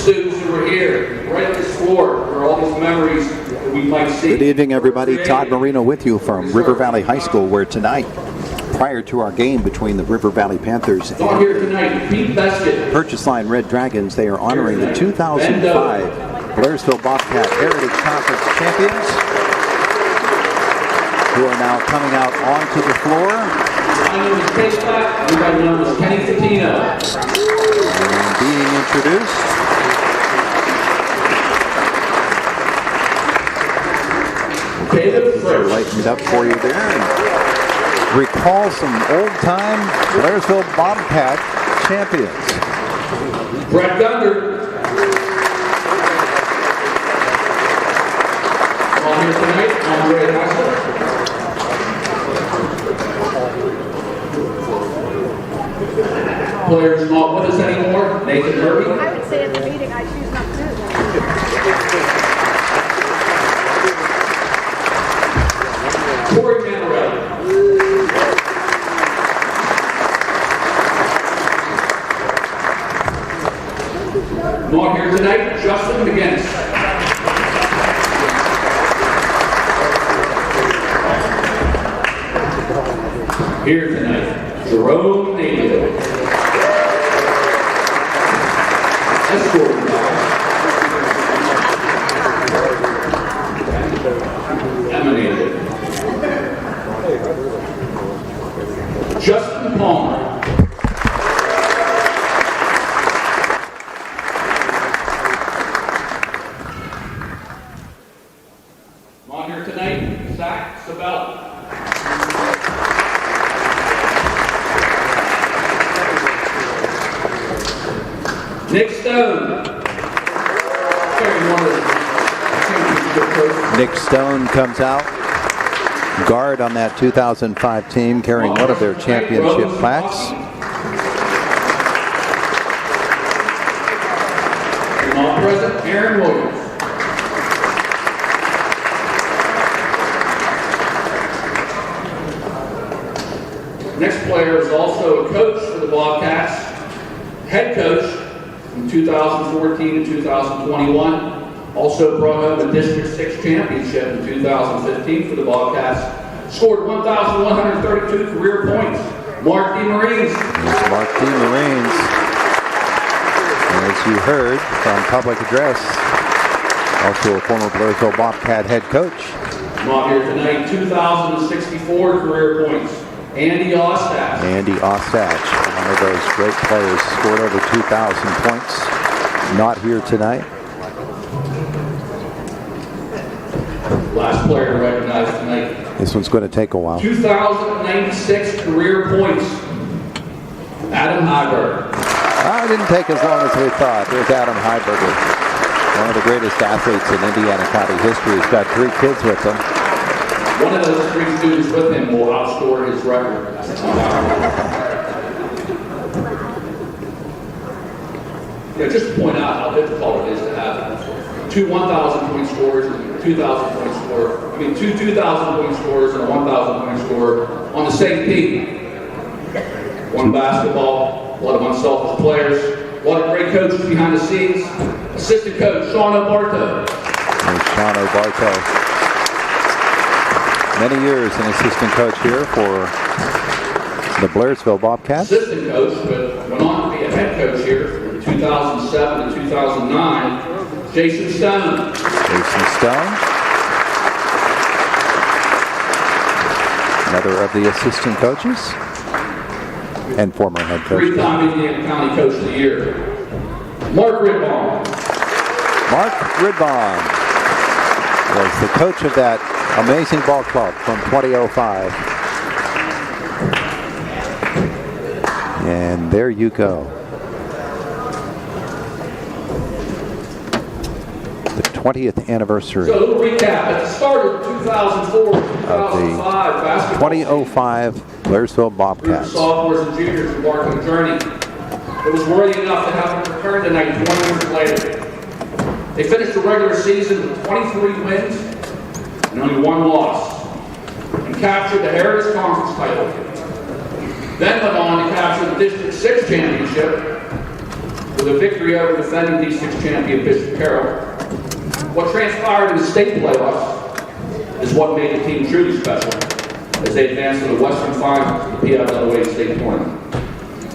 students who were here, right at this floor, where all these memories that we might see. Good evening, everybody. Todd Marino with you from River Valley High School, where tonight, prior to our game between the River Valley Panthers and Purchase Line Red Dragons, they are honoring the 2005 Blairsville Bobcat Heritage Conference champions, who are now coming out onto the floor. My name is Kay Platt, everybody known as Kenny Fatino. And being introduced, they're lighting it up for you there. And recall some old-time Blairsville Bobcat champions. Brett Gunder. On here tonight, Andre Hassel. Players not with us anymore. Nathan Murphy. I would say at the meeting, I choose not to. Corey Manarelli. Not here tonight, Justin McGinnis. Here tonight, Jerome Naylor. Escort emanated. Justin Palmer. On here tonight, Zach Sabella. Nick Stone. Nick Stone comes out, guard on that 2005 team, carrying one of their championship plaques. All present, Aaron Williams. Next player is also a coach for the Bobcats, head coach from 2014 to 2021. Also brought home a District 6 championship in 2015 for the Bobcats. Scored 1,132 career points. Mark D. Marines. There's Mark D. Marines. And as you heard from public address, also a former Blairsville Bobcat head coach. Not here tonight, 2,064 career points. Andy Ostach. Andy Ostach, one of those great players, scored over 2,000 points. Not here tonight. Last player recognized tonight. This one's going to take a while. 2,096 career points. Adam Heiberger. It didn't take as long as we thought. There's Adam Heiberger, one of the greatest athletes in Indiana County history. He's got 3 kids with him. One of those 3 students with him will outscore his record. Just to point out how difficult it is to have 2 1,000-point scorers and 2,000-point scorer. Two 2,000-point scorers and a 1,000-point scorer on the same team. One basketball, a lot of unselfish players, a lot of great coaches behind the scenes. Assistant coach, Sean O'Barto. There's Sean O'Barto. Many years an assistant coach here for the Blairsville Bobcats. Assistant coach, but went on to be a head coach here from 2007 to 2009. Jason Stone. Jason Stone. Another of the assistant coaches and former head coach. 3-time Indiana County Coach of the Year. Mark Ridbaum. Mark Ridbaum was the coach of that amazing ball club from 2005. And there you go. The 20th anniversary So a little recap. At the start of 2004-2005 basketball 2005 Blairsville Bobcats. Sophomores and juniors embarking on a journey that was worthy enough to have them return tonight 20 years later. They finished the regular season with 23 wins and only 1 loss, and captured the Heritage Conference title. Then went on to capture the District 6 championship, with a victory over defending D6 champion Bishop Carroll. What transpired in the state playoffs is what made the team truly special as they advanced to the Western Finals of the PFLA state tournament.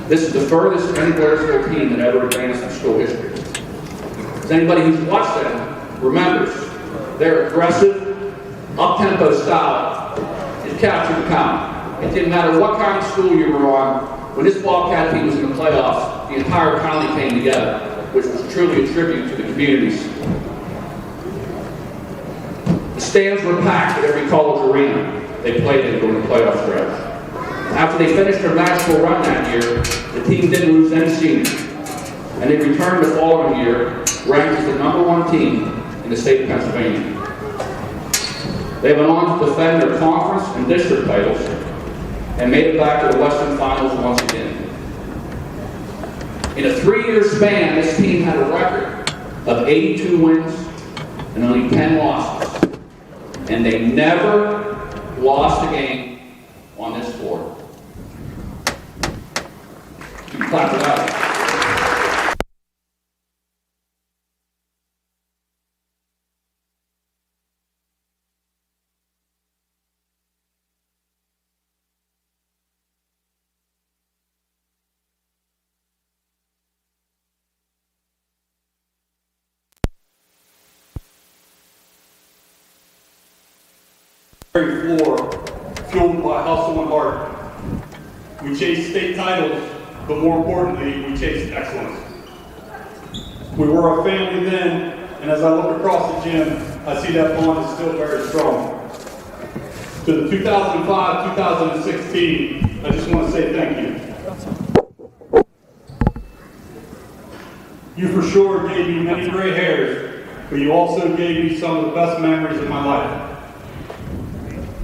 This is the furthest any Blairsville team that ever advanced in school history. As anybody who's watched them remembers, their aggressive, up-tempo style is captured the count. It didn't matter what kind of school you were on, when this Bobcat team was in the playoffs, the entire county came together, which was truly a tribute to the communities. The stands were packed at every college arena they played in during the playoff stretch. After they finished their magical run that year, the team didn't lose any seniors, and they returned the following year ranked as the #1 team in the state of Pennsylvania. They went on to defend their conference and district titles and made it back to the Western Finals once again. In a 3-year span, this team had a record of 82 wins and only 10 losses. And they never lost a game on this floor. You can clap it up. Floor, fueled by hustle and heart. We chased state titles, but more importantly, we chased excellence. We were a family then, and as I look across the gym, I see that bond is still very strong. To the 2005-2016, I just want to say thank you. You for sure gave me many gray hairs, but you also gave me some of the best memories of my life.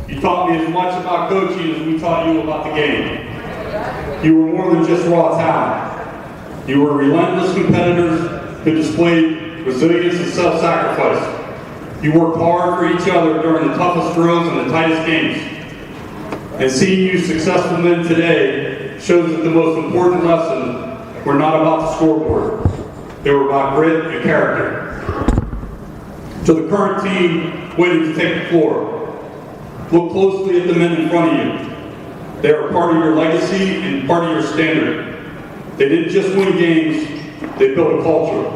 You taught me as much about coaching as we taught you about the game. You were more than just raw talent. You were relentless competitors who displayed resilience and self-sacrifice. You worked hard for each other during the toughest drills and the tightest games. And seeing you successful men today shows that the most important lessons were not about the scoreboard. They were about grit and character. To the current team waiting to take the floor, look closely at the men in front of you. They are part of your legacy and part of your standard. They didn't just win games, they built a culture.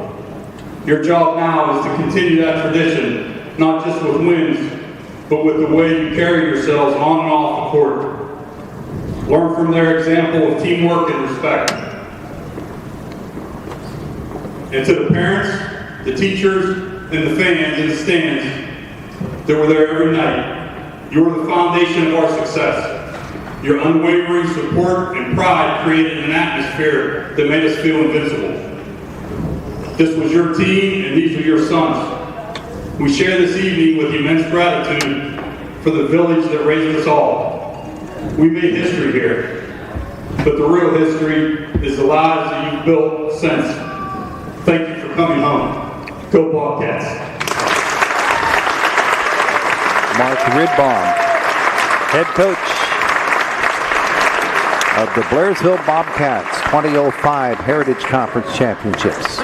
Your job now is to continue that tradition, not just with wins, but with the way you carry yourselves on and off the court. Learn from their example of teamwork and respect. And to the parents, the teachers, and the fans in the stands that were there every night, you are the foundation of our success. Your unwavering support and pride created an atmosphere that made us feel invincible. This was your team, and these are your sons. We share this evening with immense gratitude for the village that raised us all. We made history here, but the real history is the lives that you've built since. Thank you for coming home. Go Bobcats. Mark Ridbaum, head coach of the Blairsville Bobcats 2005 Heritage Conference Championships.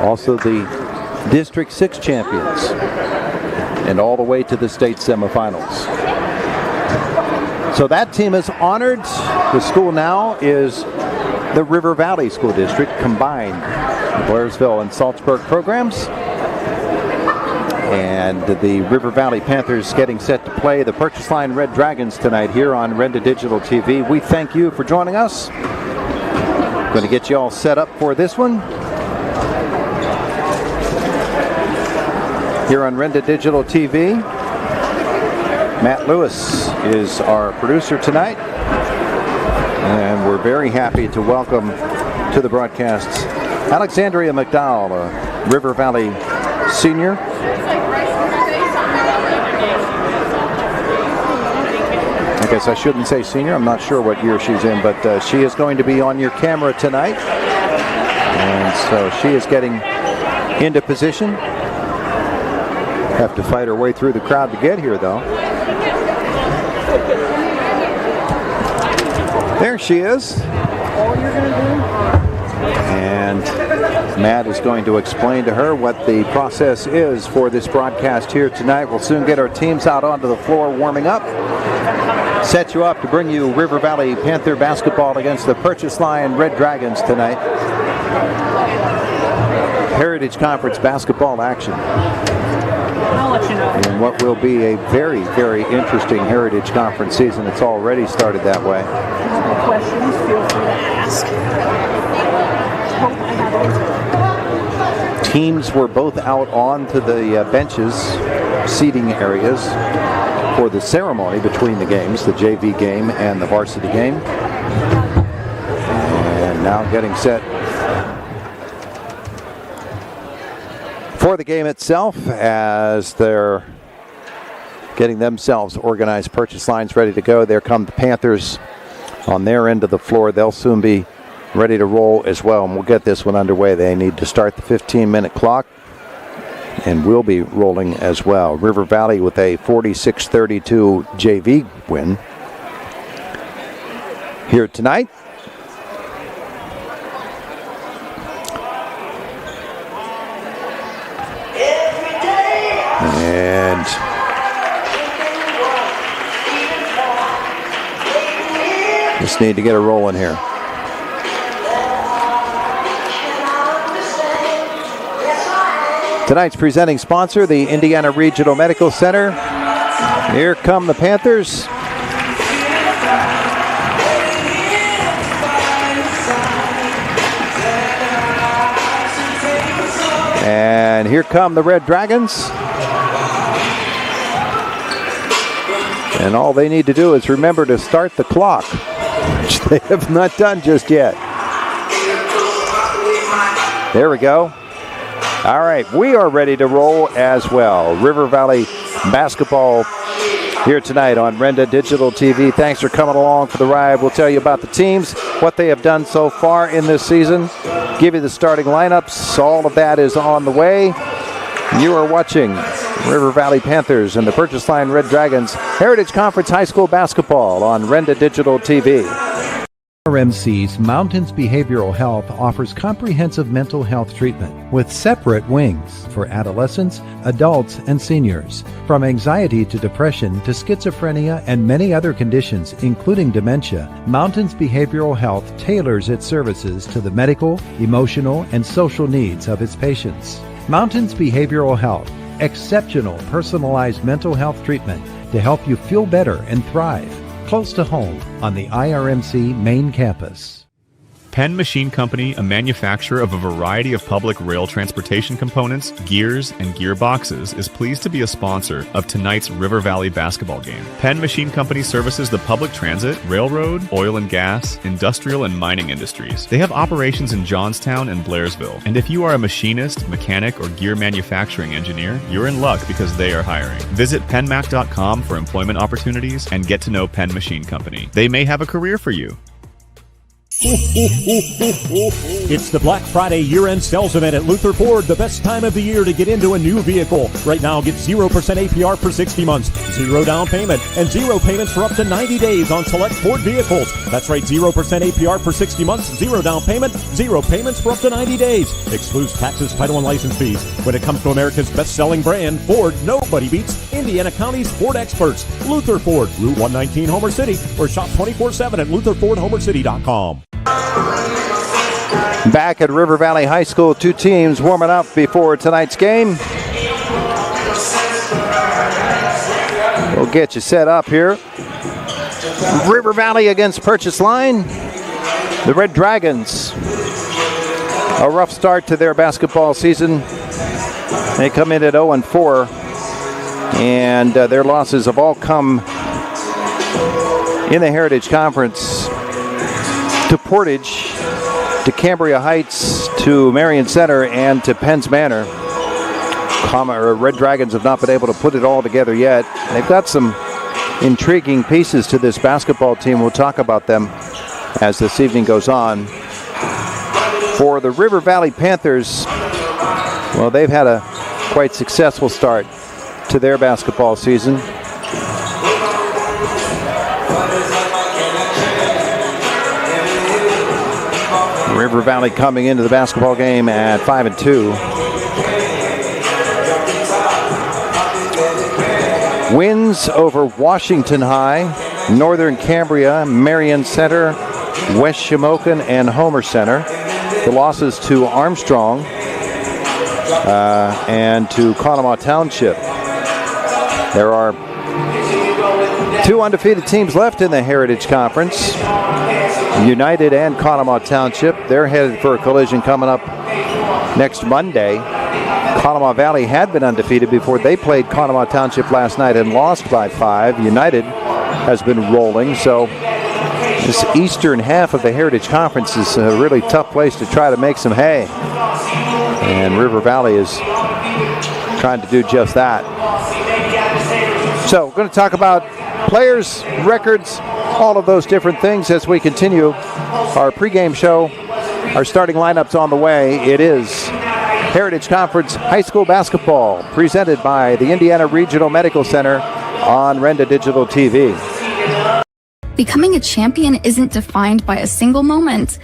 Also the District 6 champions and all the way to the state semifinals. So that team is honored. The school now is the River Valley School District combined Blairsville and Salzburg programs. And the River Valley Panthers getting set to play the Purchase Line Red Dragons tonight here on Renda Digital TV. We thank you for joining us. Going to get you all set up for this one. Here on Renda Digital TV, Matt Lewis is our producer tonight. And we're very happy to welcome to the broadcasts Alexandria McDowell, a River Valley senior. I guess I shouldn't say senior. I'm not sure what year she's in, but she is going to be on your camera tonight. And so she is getting into position. Have to fight her way through the crowd to get here, though. There she is. All you're going to do? And Matt is going to explain to her what the process is for this broadcast here tonight. We'll soon get our teams out onto the floor warming up. Set you up to bring you River Valley Panther basketball against the Purchase Line Red Dragons tonight. Heritage Conference basketball action. I'll let you know. In what will be a very, very interesting Heritage Conference season. It's already started that way. Questions, feel free to ask. Hope I have answers. Teams were both out onto the benches, seating areas, for the ceremony between the games, the JV game and the varsity game. And now getting set for the game itself as they're getting themselves organized. Purchase lines ready to go. There come the Panthers on their end of the floor. They'll soon be ready to roll as well, and we'll get this one underway. They need to start the 15-minute clock, and we'll be rolling as well. River Valley with a 46-32 JV win here tonight. And just need to get a roll in here. Tonight's presenting sponsor, the Indiana Regional Medical Center. Here come the Panthers. And here come the Red Dragons. And all they need to do is remember to start the clock, which they have not done just yet. There we go. All right, we are ready to roll as well. River Valley basketball here tonight on Renda Digital TV. Thanks for coming along for the ride. We'll tell you about the teams, what they have done so far in this season, give you the starting lineups. All of that is on the way. You are watching River Valley Panthers and the Purchase Line Red Dragons Heritage Conference High School basketball on Renda Digital TV. RMC's Mountains Behavioral Health offers comprehensive mental health treatment with separate wings for adolescents, adults, and seniors. From anxiety to depression to schizophrenia and many other conditions, including dementia, Mountains Behavioral Health tailors its services to the medical, emotional, and social needs of its patients. Mountains Behavioral Health, exceptional personalized mental health treatment to help you feel better and thrive. Close to home on the IRMC main campus. Penn Machine Company, a manufacturer of a variety of public rail transportation components, gears, and gearboxes, is pleased to be a sponsor of tonight's River Valley basketball game. Penn Machine Company services the public transit, railroad, oil and gas, industrial, and mining industries. They have operations in Johnstown and Blairsville. And if you are a machinist, mechanic, or gear manufacturing engineer, you're in luck because they are hiring. Visit penmac.com for employment opportunities and get to know Penn Machine Company. They may have a career for you. It's the Black Friday year-end sales event at Luther Ford, the best time of the year to get into a new vehicle. Right now, get 0% APR for 60 months, 0 down payment, and 0 payments for up to 90 days on select Ford vehicles. That's right, 0% APR for 60 months, 0 down payment, 0 payments for up to 90 days. Excludes taxes, title, and license fees. When it comes to America's best-selling brand, Ford, nobody beats Indiana County's Ford experts. Luther Ford, Route 119, Homer City, or shop 24/7 at LutherFordHomerCity.com. Back at River Valley High School, two teams warming up before tonight's game. We'll get you set up here. River Valley against Purchase Line. The Red Dragons. A rough start to their basketball season. They come in at 0-4, and their losses have all come in the Heritage Conference to Portage, to Cambria Heights, to Marion Center, and to Penns Manor. Red Dragons have not been able to put it all together yet. They've got some intriguing pieces to this basketball team. We'll talk about them as this evening goes on. For the River Valley Panthers, well, they've had a quite successful start to their basketball season. River Valley coming into the basketball game at 5-2. Wins over Washington High, Northern Cambria, Marion Center, West Shamokin, and Homer Center. The losses to Armstrong and to Conemaugh Township. There are 2 undefeated teams left in the Heritage Conference. United and Conemaugh Township. They're headed for a collision coming up next Monday. Conemaugh Valley had been undefeated before they played Conemaugh Township last night and lost by 5. United has been rolling, so this eastern half of the Heritage Conference is a really tough place to try to make some hay. And River Valley is trying to do just that. So we're going to talk about players, records, all of those different things as we continue our pregame show. Our starting lineup's on the way. It is Heritage Conference High School Basketball, presented by the Indiana Regional Medical Center on Renda Digital TV. Becoming a champion isn't defined by a single moment.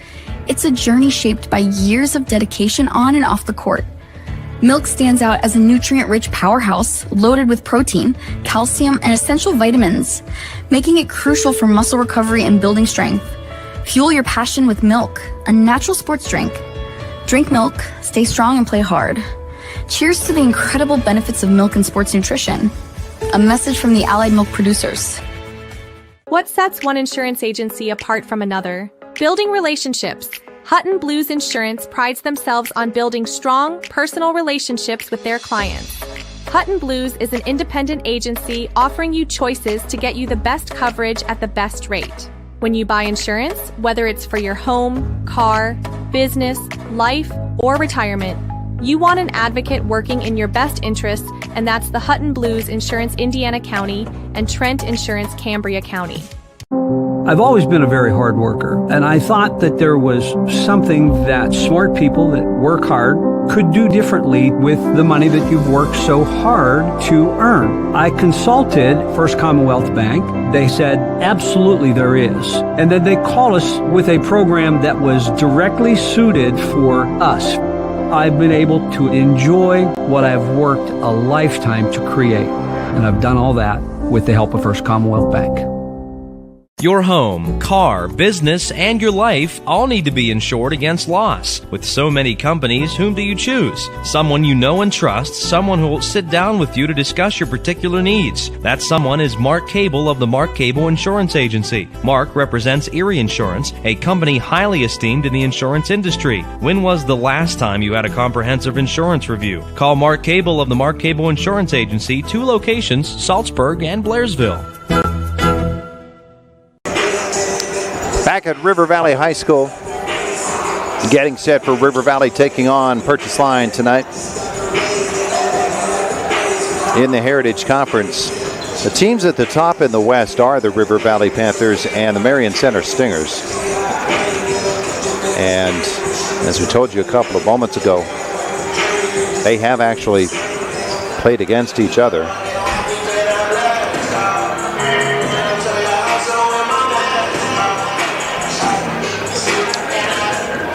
It's a journey shaped by years of dedication on and off the court. Milk stands out as a nutrient-rich powerhouse loaded with protein, calcium, and essential vitamins, making it crucial for muscle recovery and building strength. Fuel your passion with milk, a natural sports drink. Drink milk, stay strong, and play hard. Cheers to the incredible benefits of milk and sports nutrition. A message from the Allied Milk producers. What sets one insurance agency apart from another? Building relationships. Hutton Blues Insurance prides themselves on building strong, personal relationships with their clients. Hutton Blues is an independent agency offering you choices to get you the best coverage at the best rate. When you buy insurance, whether it's for your home, car, business, life, or retirement, you want an advocate working in your best interests, and that's the Hutton Blues Insurance Indiana County and Trent Insurance Cambria County. I've always been a very hard worker, and I thought that there was something that smart people that work hard could do differently with the money that you've worked so hard to earn. I consulted First Commonwealth Bank. They said, absolutely there is. And then they called us with a program that was directly suited for us. I've been able to enjoy what I've worked a lifetime to create, and I've done all that with the help of First Commonwealth Bank. Your home, car, business, and your life all need to be insured against loss. With so many companies, whom do you choose? Someone you know and trust, someone who will sit down with you to discuss your particular needs. That someone is Mark Cable of the Mark Cable Insurance Agency. Mark represents Erie Insurance, a company highly esteemed in the insurance industry. When was the last time you had a comprehensive insurance review? Call Mark Cable of the Mark Cable Insurance Agency, 2 locations, Salzburg and Blairsville. Back at River Valley High School, getting set for River Valley taking on Purchase Line tonight in the Heritage Conference. The teams at the top in the West are the River Valley Panthers and the Marion Center Stingers. And as we told you a couple of moments ago, they have actually played against each other.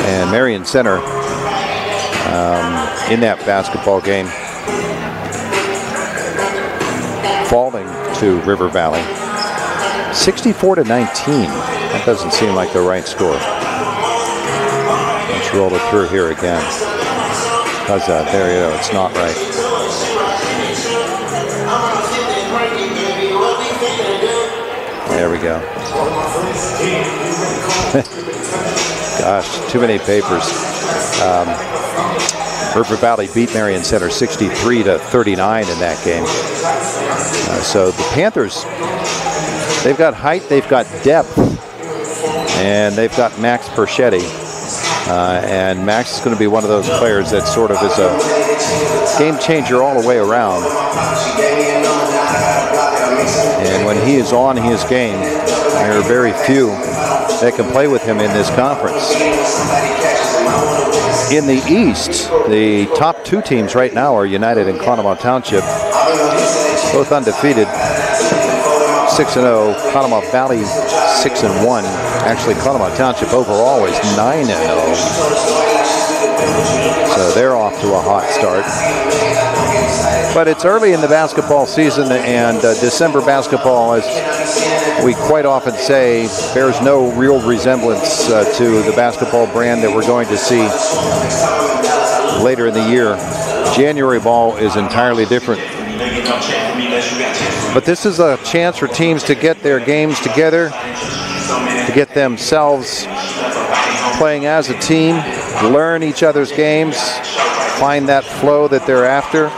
And Marion Center in that basketball game falling to River Valley 64-19. That doesn't seem like the right score. Let's roll it through here again. How's that? There you go. It's not right. There we go. Gosh, too many papers. River Valley beat Marion Center 63-39 in that game. So the Panthers, they've got height, they've got depth, and they've got Max Perchetti. And Max is going to be one of those players that sort of is a game changer all the way around. And when he is on his game, there are very few that can play with him in this conference. In the East, the top 2 teams right now are United and Conemaugh Township, both undefeated. 6-0. Conemaugh Valley 6-1. Actually, Conemaugh Township overall is 9-0. So they're off to a hot start. But it's early in the basketball season, and December basketball, as we quite often say, bears no real resemblance to the basketball brand that we're going to see later in the year. January ball is entirely different. But this is a chance for teams to get their games together, to get themselves playing as a team, learn each other's games, find that flow that they're after.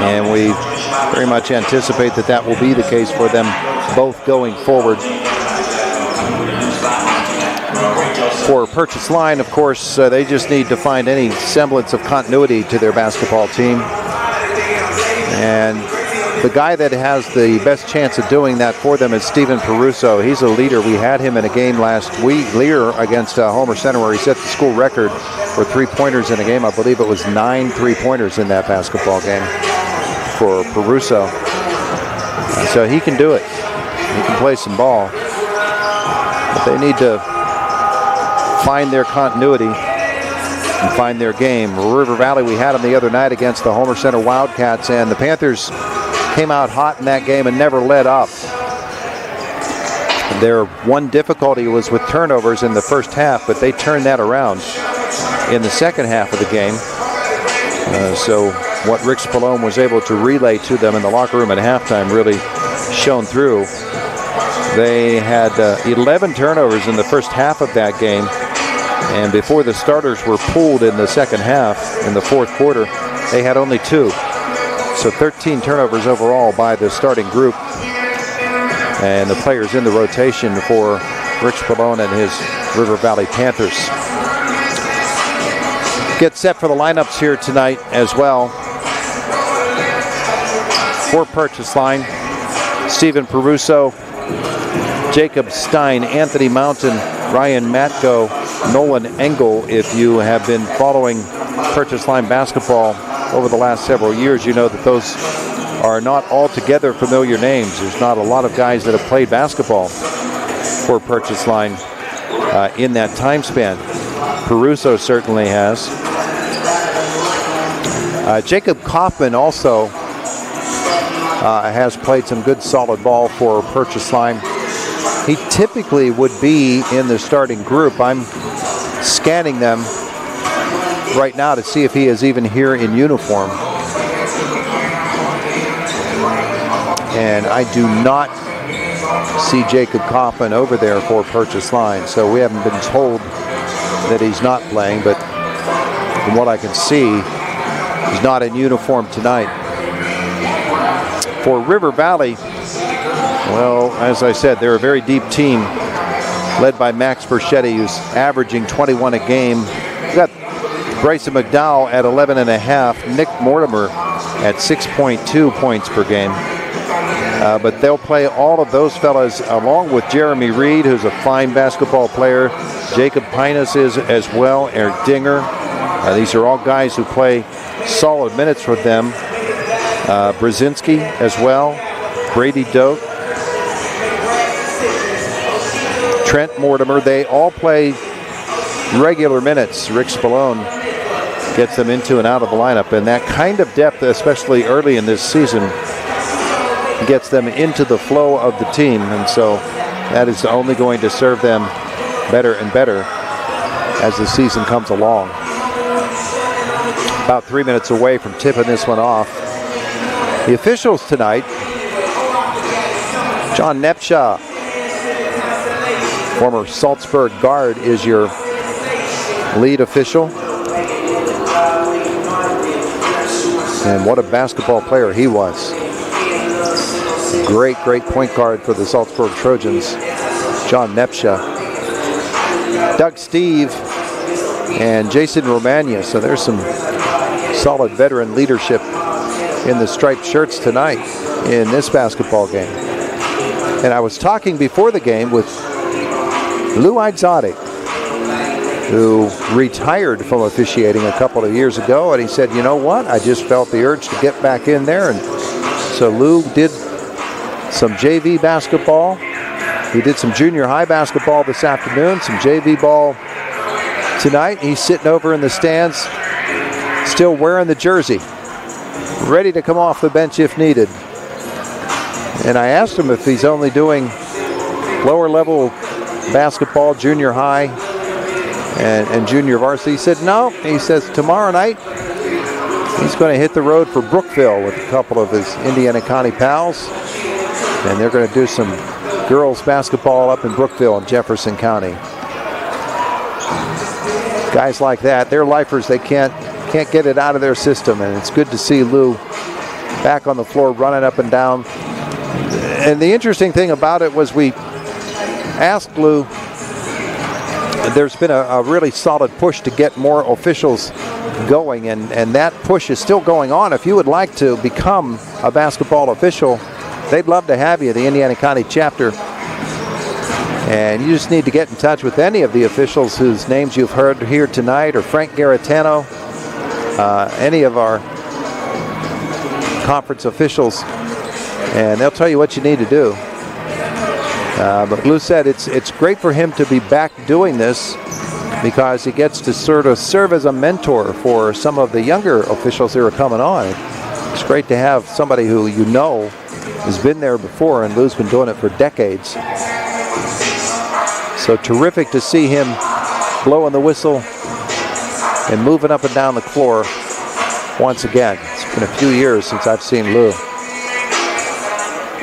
And we very much anticipate that that will be the case for them both going forward. For Purchase Line, of course, they just need to find any semblance of continuity to their basketball team. And the guy that has the best chance of doing that for them is Stephen Peruso. He's a leader. We had him in a game last week, leader against Homer Center, where he set the school record for three-pointers in a game. I believe it was 9 three-pointers in that basketball game for Peruso. So he can do it. He can play some ball. But they need to find their continuity and find their game. River Valley, we had them the other night against the Homer Center Wildcats, and the Panthers came out hot in that game and never let up. Their one difficulty was with turnovers in the first half, but they turned that around in the second half of the game. So what Rick Spallone was able to relay to them in the locker room at halftime really shone through. They had 11 turnovers in the first half of that game, and before the starters were pulled in the second half, in the fourth quarter, they had only 2. So 13 turnovers overall by the starting group, and the players in the rotation for Rick Spallone and his River Valley Panthers. Get set for the lineups here tonight as well. For Purchase Line, Stephen Peruso, Jacob Stein, Anthony Mountain, Ryan Matko, Nolan Engel. If you have been following Purchase Line basketball over the last several years, you know that those are not altogether familiar names. There's not a lot of guys that have played basketball for Purchase Line in that time span. Peruso certainly has. Jacob Kaufman also has played some good solid ball for Purchase Line. He typically would be in the starting group. I'm scanning them right now to see if he is even here in uniform. And I do not see Jacob Kaufman over there for Purchase Line, so we haven't been told that he's not playing, but from what I can see, he's not in uniform tonight. For River Valley, well, as I said, they're a very deep team led by Max Berchetti, who's averaging 21 a game. We've got Bryson McDowell at 11.5, Nick Mortimer at 6.2 points per game. But they'll play all of those fellas along with Jeremy Reed, who's a fine basketball player. Jacob Pinus is as well, Eric Dinger. These are all guys who play solid minutes for them. Brzezinski as well, Brady Doak, Trent Mortimer. They all play regular minutes. Rick Spallone gets them into and out of the lineup, and that kind of depth, especially early in this season, gets them into the flow of the team, and so that is only going to serve them better and better as the season comes along. About 3 minutes away from tipping this one off. The officials tonight: John Nepshaw, former Salzburg guard, is your lead official. And what a basketball player he was. Great point guard for the Salzburg Trojans, John Nepshaw. Doug Steve and Jason Romagna. So there's some solid veteran leadership in the striped shirts tonight in this basketball game. And I was talking before the game with Lou Idzade, who retired from officiating a couple of years ago, and he said, you know what, I just felt the urge to get back in there and So Lou did some JV basketball. He did some junior high basketball this afternoon, some JV ball tonight. He's sitting over in the stands, still wearing the jersey, ready to come off the bench if needed. And I asked him if he's only doing lower level basketball, junior high and junior varsity. He said no. He says tomorrow night he's going to hit the road for Brookville with a couple of his Indiana County pals, and they're going to do some girls basketball up in Brookville in Jefferson County. Guys like that, they're lifers. They can't get it out of their system, and it's good to see Lou back on the floor running up and down. And the interesting thing about it was we asked Lou, there's been a really solid push to get more officials going, and that push is still going on. If you would like to become a basketball official, they'd love to have you, the Indiana County chapter. And you just need to get in touch with any of the officials whose names you've heard here tonight, or Frank Garitano, any of our conference officials, and they'll tell you what you need to do. But Lou said it's great for him to be back doing this because he gets to sort of serve as a mentor for some of the younger officials who are coming on. It's great to have somebody who you know has been there before, and Lou's been doing it for decades. So terrific to see him blowing the whistle and moving up and down the floor once again. It's been a few years since I've seen Lou. Of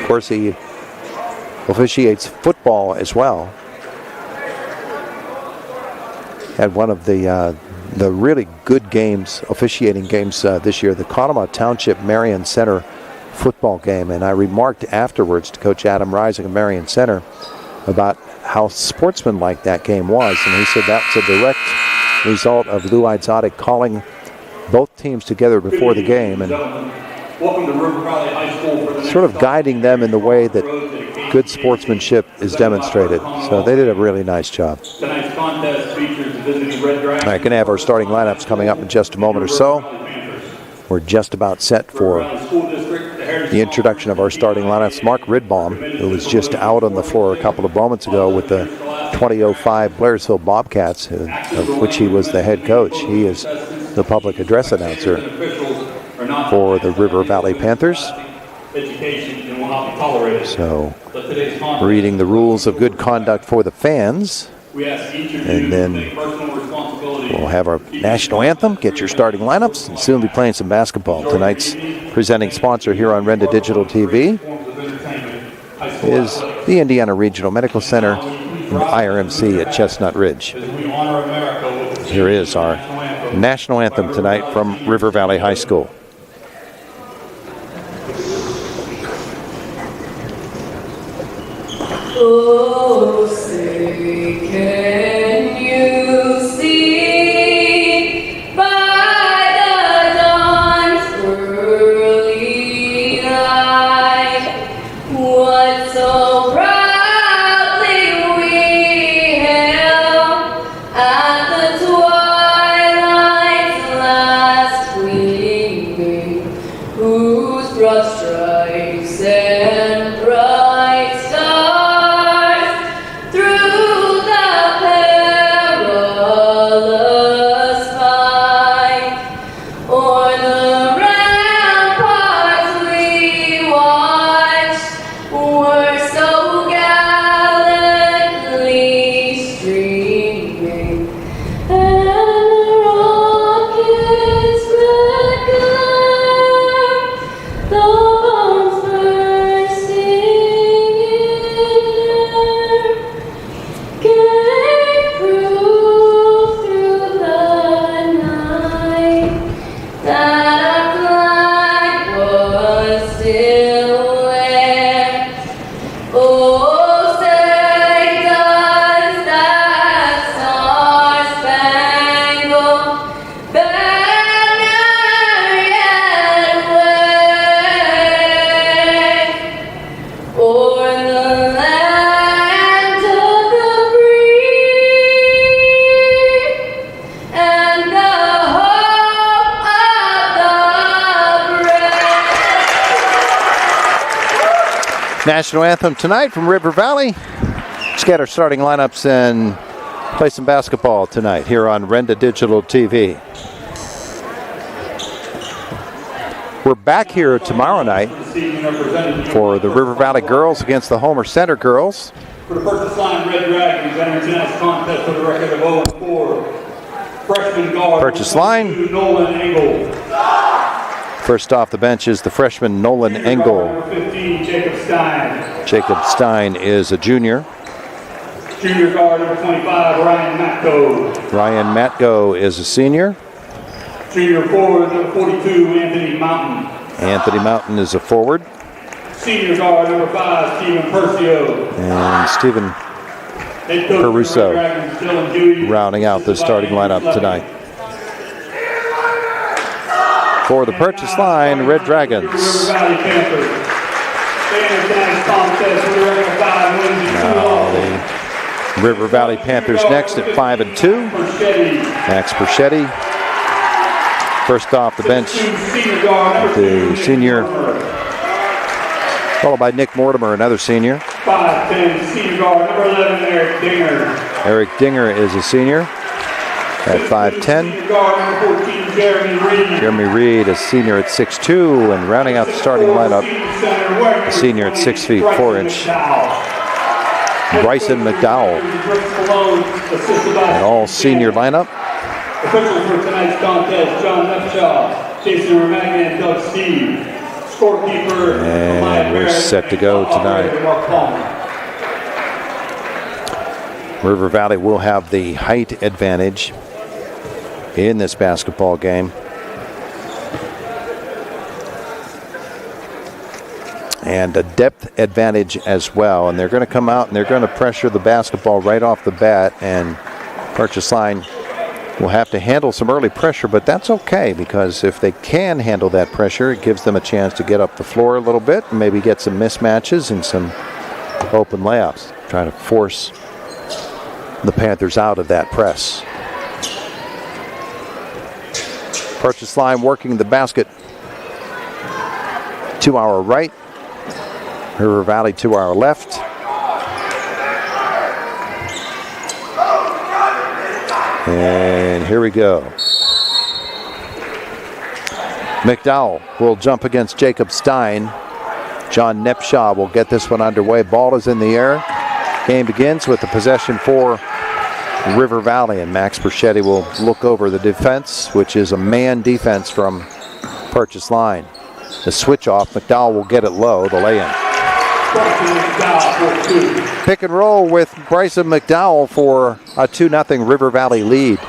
course, he officiates football as well. Had one of the really good games, officiating games this year, the Conemaugh Township Marion Center football game. And I remarked afterwards to Coach Adam Rising of Marion Center about how sportsmanlike that game was. And he said that's a direct result of Lou Idzotic calling both teams together before the game and welcome to River Valley High School for the sort of guiding them in the way that good sportsmanship is demonstrated. So they did a really nice job. Tonight's contest features the visiting Red Dragons. All right, going to have our starting lineups coming up in just a moment or so. We're just about set for the introduction of our starting lineups. Mark Ridbaum, who was just out on the floor a couple of moments ago with the 2005 Blairsville Bobcats, of which he was the head coach. He is the public address announcer for the River Valley Panthers. So, reading the rules of good conduct for the fans. And then we'll have our national anthem, get your starting lineups, and soon be playing some basketball. Tonight's presenting sponsor here on Renda Digital TV is the Indiana Regional Medical Center and IRMC at Chestnut Ridge. Here is our national anthem tonight from River Valley High School. Oh, say, can you see by the dawn's early light what so proudly we hailed at the twilight's last gleaming, whose broad stripes and bright stars through the perilous fight o'er the ramparts we watched were so gallantly streaming, and the rocket's red glare, the bombs bursting in air, gave proof through the night that our flag was still there. Oh, say does that star-spangled banner yet wave o'er the land of the free and the hope of the brave? National anthem tonight from River Valley. Let's get our starting lineups and play some basketball tonight here on Renda Digital TV. We're back here tomorrow night for the River Valley girls against the Homer Center girls. For the Purchase Line Red Dragons, entering tonight's contest with a record of 0-4. Freshman guard, Purchase Line. Nolan Engel. First off the bench is the freshman Nolan Engel. Number 15, Jacob Stein. Jacob Stein is a junior. Junior guard, number 25, Ryan Matko. Ryan Matko is a senior. Junior forward, number 42, Anthony Mountain. Anthony Mountain is a forward. Senior guard, number 5, Stephen Percio. And Stephen Head coach Caruso of the Red Dragons, Dylan Dewey. rounding out the starting lineup tonight. For the Purchase Line Red Dragons. River Valley Panthers. They enter tonight's contest with a record of 5 wins and 2 losses. The River Valley Panthers next at 5-2. Max Perchetti. First off the bench, the senior, followed by Nick Mortimer, another senior. 5'10", senior guard, number 11, Eric Dinger. Eric Dinger is a senior at 5'10". Senior guard, number 14, Jeremy Reed. Jeremy Reed is senior at 6'2", and rounding out the starting lineup, the senior at 6 feet 4 inch, Bryson McDowell. An all senior lineup. Officials for tonight's contest, John Nepshaw, Jason Romagna, and Doug Steve. Scorekeeper, And we're set to go tonight. River Valley will have the height advantage in this basketball game. And a depth advantage as well. And they're going to come out and they're going to pressure the basketball right off the bat. And Purchase Line will have to handle some early pressure, but that's okay, because if they can handle that pressure, it gives them a chance to get up the floor a little bit and maybe get some mismatches and some open layups. Try to force the Panthers out of that press. Purchase Line working the basket to our right. River Valley to our left. And here we go. McDowell will jump against Jacob Stein. John Nepshaw will get this one underway. Ball is in the air. Game begins with the possession for River Valley, and Max Perchetti will look over the defense, which is a man defense from Purchase Line. The switch off, McDowell will get it low, the lay-in. Pick and roll with Bryson McDowell for a 2-0 River Valley lead.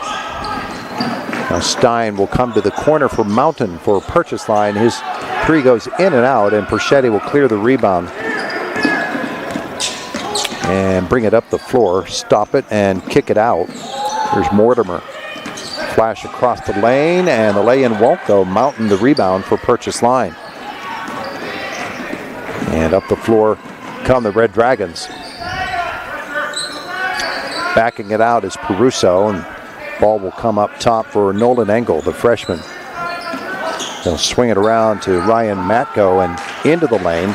Now Stein will come to the corner for Mountain for Purchase Line. His three goes in and out, and Perchetti will clear the rebound and bring it up the floor, stop it, and kick it out. Here's Mortimer. Flash across the lane, and the lay-in won't go. Mountain the rebound for Purchase Line. And up the floor come the Red Dragons. Backing it out is Peruso, and ball will come up top for Nolan Engel, the freshman. They'll swing it around to Ryan Matko and into the lane.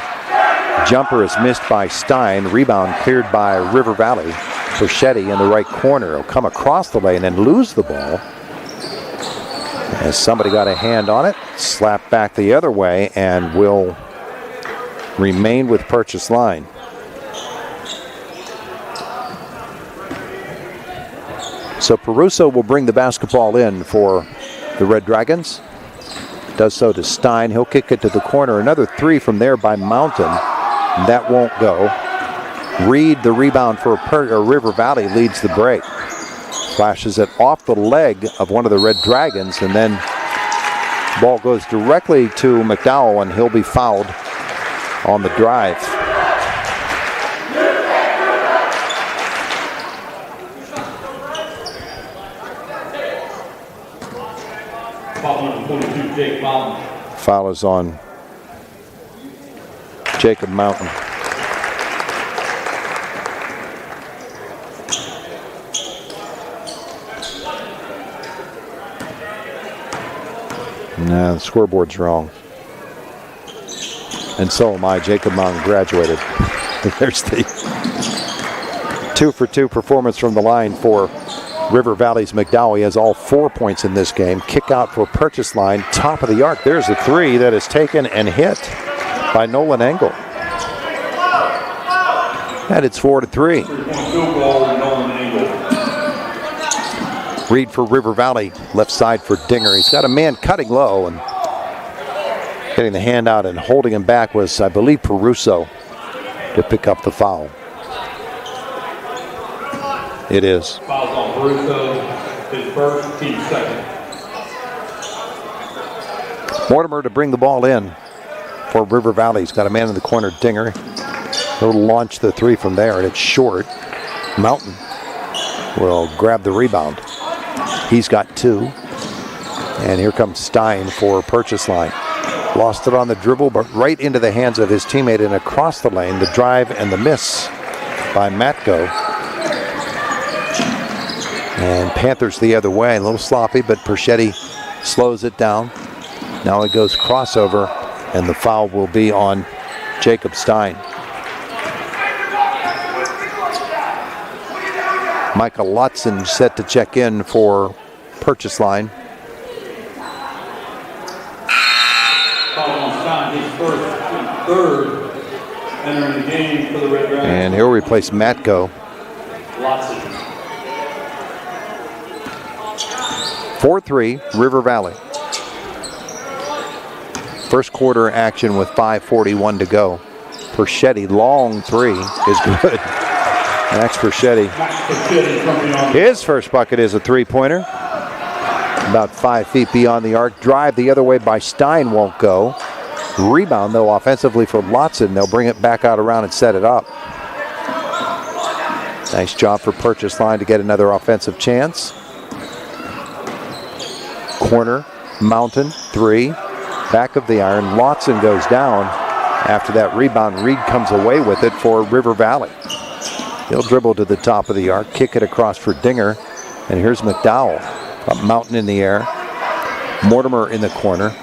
Jumper is missed by Stein. Rebound cleared by River Valley. Perchetti in the right corner will come across the lane and lose the ball. As somebody got a hand on it, slapped back the other way, and will remain with Purchase Line. So Peruso will bring the basketball in for the Red Dragons. Does so to Stein. He'll kick it to the corner. Another three from there by Mountain. That won't go. Reed, the rebound for River Valley, leads the break. Flashes it off the leg of one of the Red Dragons, and then ball goes directly to McDowell, and he'll be fouled on the drive. Foul is on Jacob Mountain. No, the scoreboard's wrong. And so am I. Jacob Mountain graduated. There's the 2-for-2 performance from the line for River Valley's McDowell. He has all 4 points in this game. Kick out for Purchase Line, top of the arc. There's a 3 that is taken and hit by Nolan Engel. And it's 4-3. Reed for River Valley, left side for Dinger. He's got a man cutting low, and getting the hand out and holding him back was, I believe, Peruso to pick up the foul. It is. Fouls on Peruso, his first, team second. Mortimer to bring the ball in for River Valley. He's got a man in the corner, Dinger. He'll launch the 3 from there, and it's short. Mountain will grab the rebound. He's got 2. And here comes Stein for Purchase Line. Lost it on the dribble, but right into the hands of his teammate and across the lane. The drive and the miss by Matko. And Panthers the other way. A little sloppy, but Perchetti slows it down. Now it goes crossover, and the foul will be on Jacob Stein. Michael Lotson set to check in for Purchase Line. His first, third, entering the game for the Red Dragons. And he'll replace Matko. 4-3, River Valley. First quarter action with 5:41 to go. Perchetti, long 3 is good. Max Perchetti. His first bucket is a 3-pointer. About 5 feet beyond the arc. Drive the other way by Stein won't go. Rebound, though, offensively for Lotson. They'll bring it back out around and set it up. Nice job for Purchase Line to get another offensive chance. Corner, Mountain, 3. Back of the iron. Lotson goes down. After that rebound, Reed comes away with it for River Valley. He'll dribble to the top of the arc, kick it across for Dinger. And here's McDowell. A Mountain in the air. Mortimer in the corner.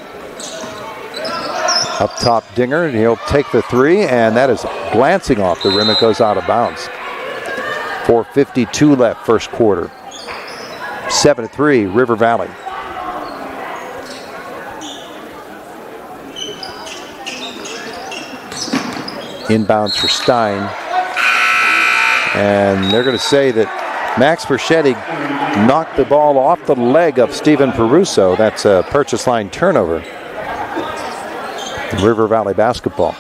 Up top, Dinger, and he'll take the 3, and that is glancing off the rim. It goes out of bounds. 4:52 left, first quarter. 7-3, River Valley. Inbounds for Stein. And they're going to say that Max Perchetti knocked the ball off the leg of Steven Peruso. That's a Purchase Line turnover. River Valley basketball.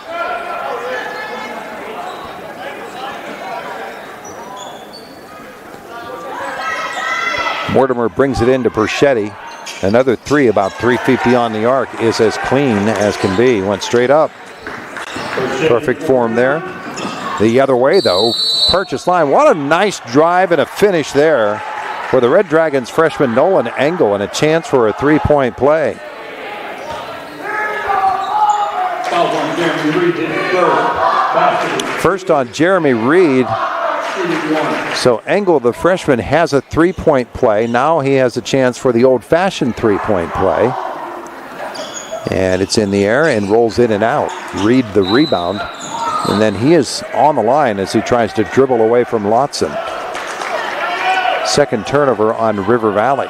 Mortimer brings it into Perchetti. Another 3 about 3 feet beyond the arc is as clean as can be. Went straight up. Perfect form there. The other way, though, Purchase Line. What a nice drive and a finish there for the Red Dragons freshman Nolan Engel, and a chance for a 3-point play. First on Jeremy Reed. So Engel, the freshman, has a 3-point play. Now he has a chance for the old-fashioned 3-point play. And it's in the air and rolls in and out. Reed the rebound. And then he is on the line as he tries to dribble away from Lotson. Second turnover on River Valley.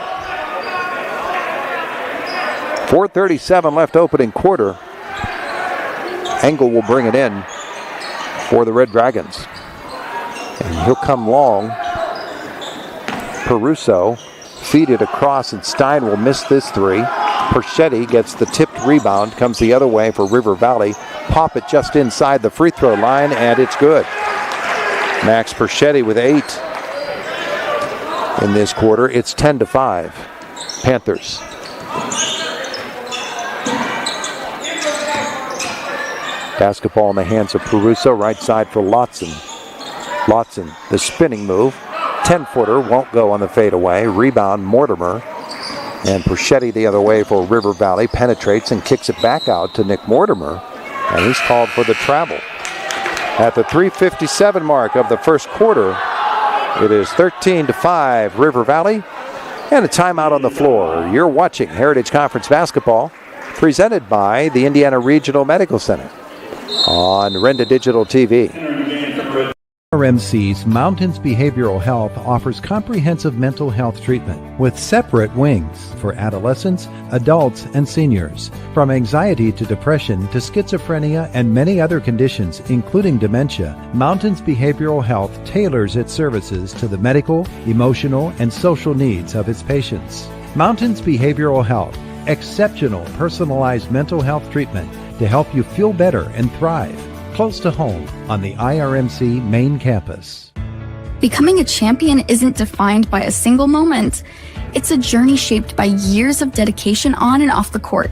4:37 left opening quarter. Engel will bring it in for the Red Dragons. And he'll come long. Peruso feed it across, and Stein will miss this 3. Perchetti gets the tipped rebound, comes the other way for River Valley. Pop it just inside the free throw line, and it's good. Max Perchetti with 8 in this quarter. It's 10-5. Panthers. Basketball in the hands of Peruso, right side for Lotson. Lotson, the spinning move. 10-footer, won't go on the fadeaway. Rebound, Mortimer. And Perchetti the other way for River Valley. Penetrates and kicks it back out to Nick Mortimer. And he's called for the travel. At the 3:57 mark of the first quarter, it is 13-5 River Valley. And a timeout on the floor. You're watching Heritage Conference Basketball, presented by the Indiana Regional Medical Center. on Renda Digital TV. RMC's Mountains Behavioral Health offers comprehensive mental health treatment with separate wings for adolescents, adults, and seniors. From anxiety to depression to schizophrenia and many other conditions, including dementia, Mountains Behavioral Health tailors its services to the medical, emotional, and social needs of its patients. Mountains Behavioral Health, exceptional personalized mental health treatment to help you feel better and thrive. Close to home on the IRMC main campus. Becoming a champion isn't defined by a single moment. It's a journey shaped by years of dedication on and off the court.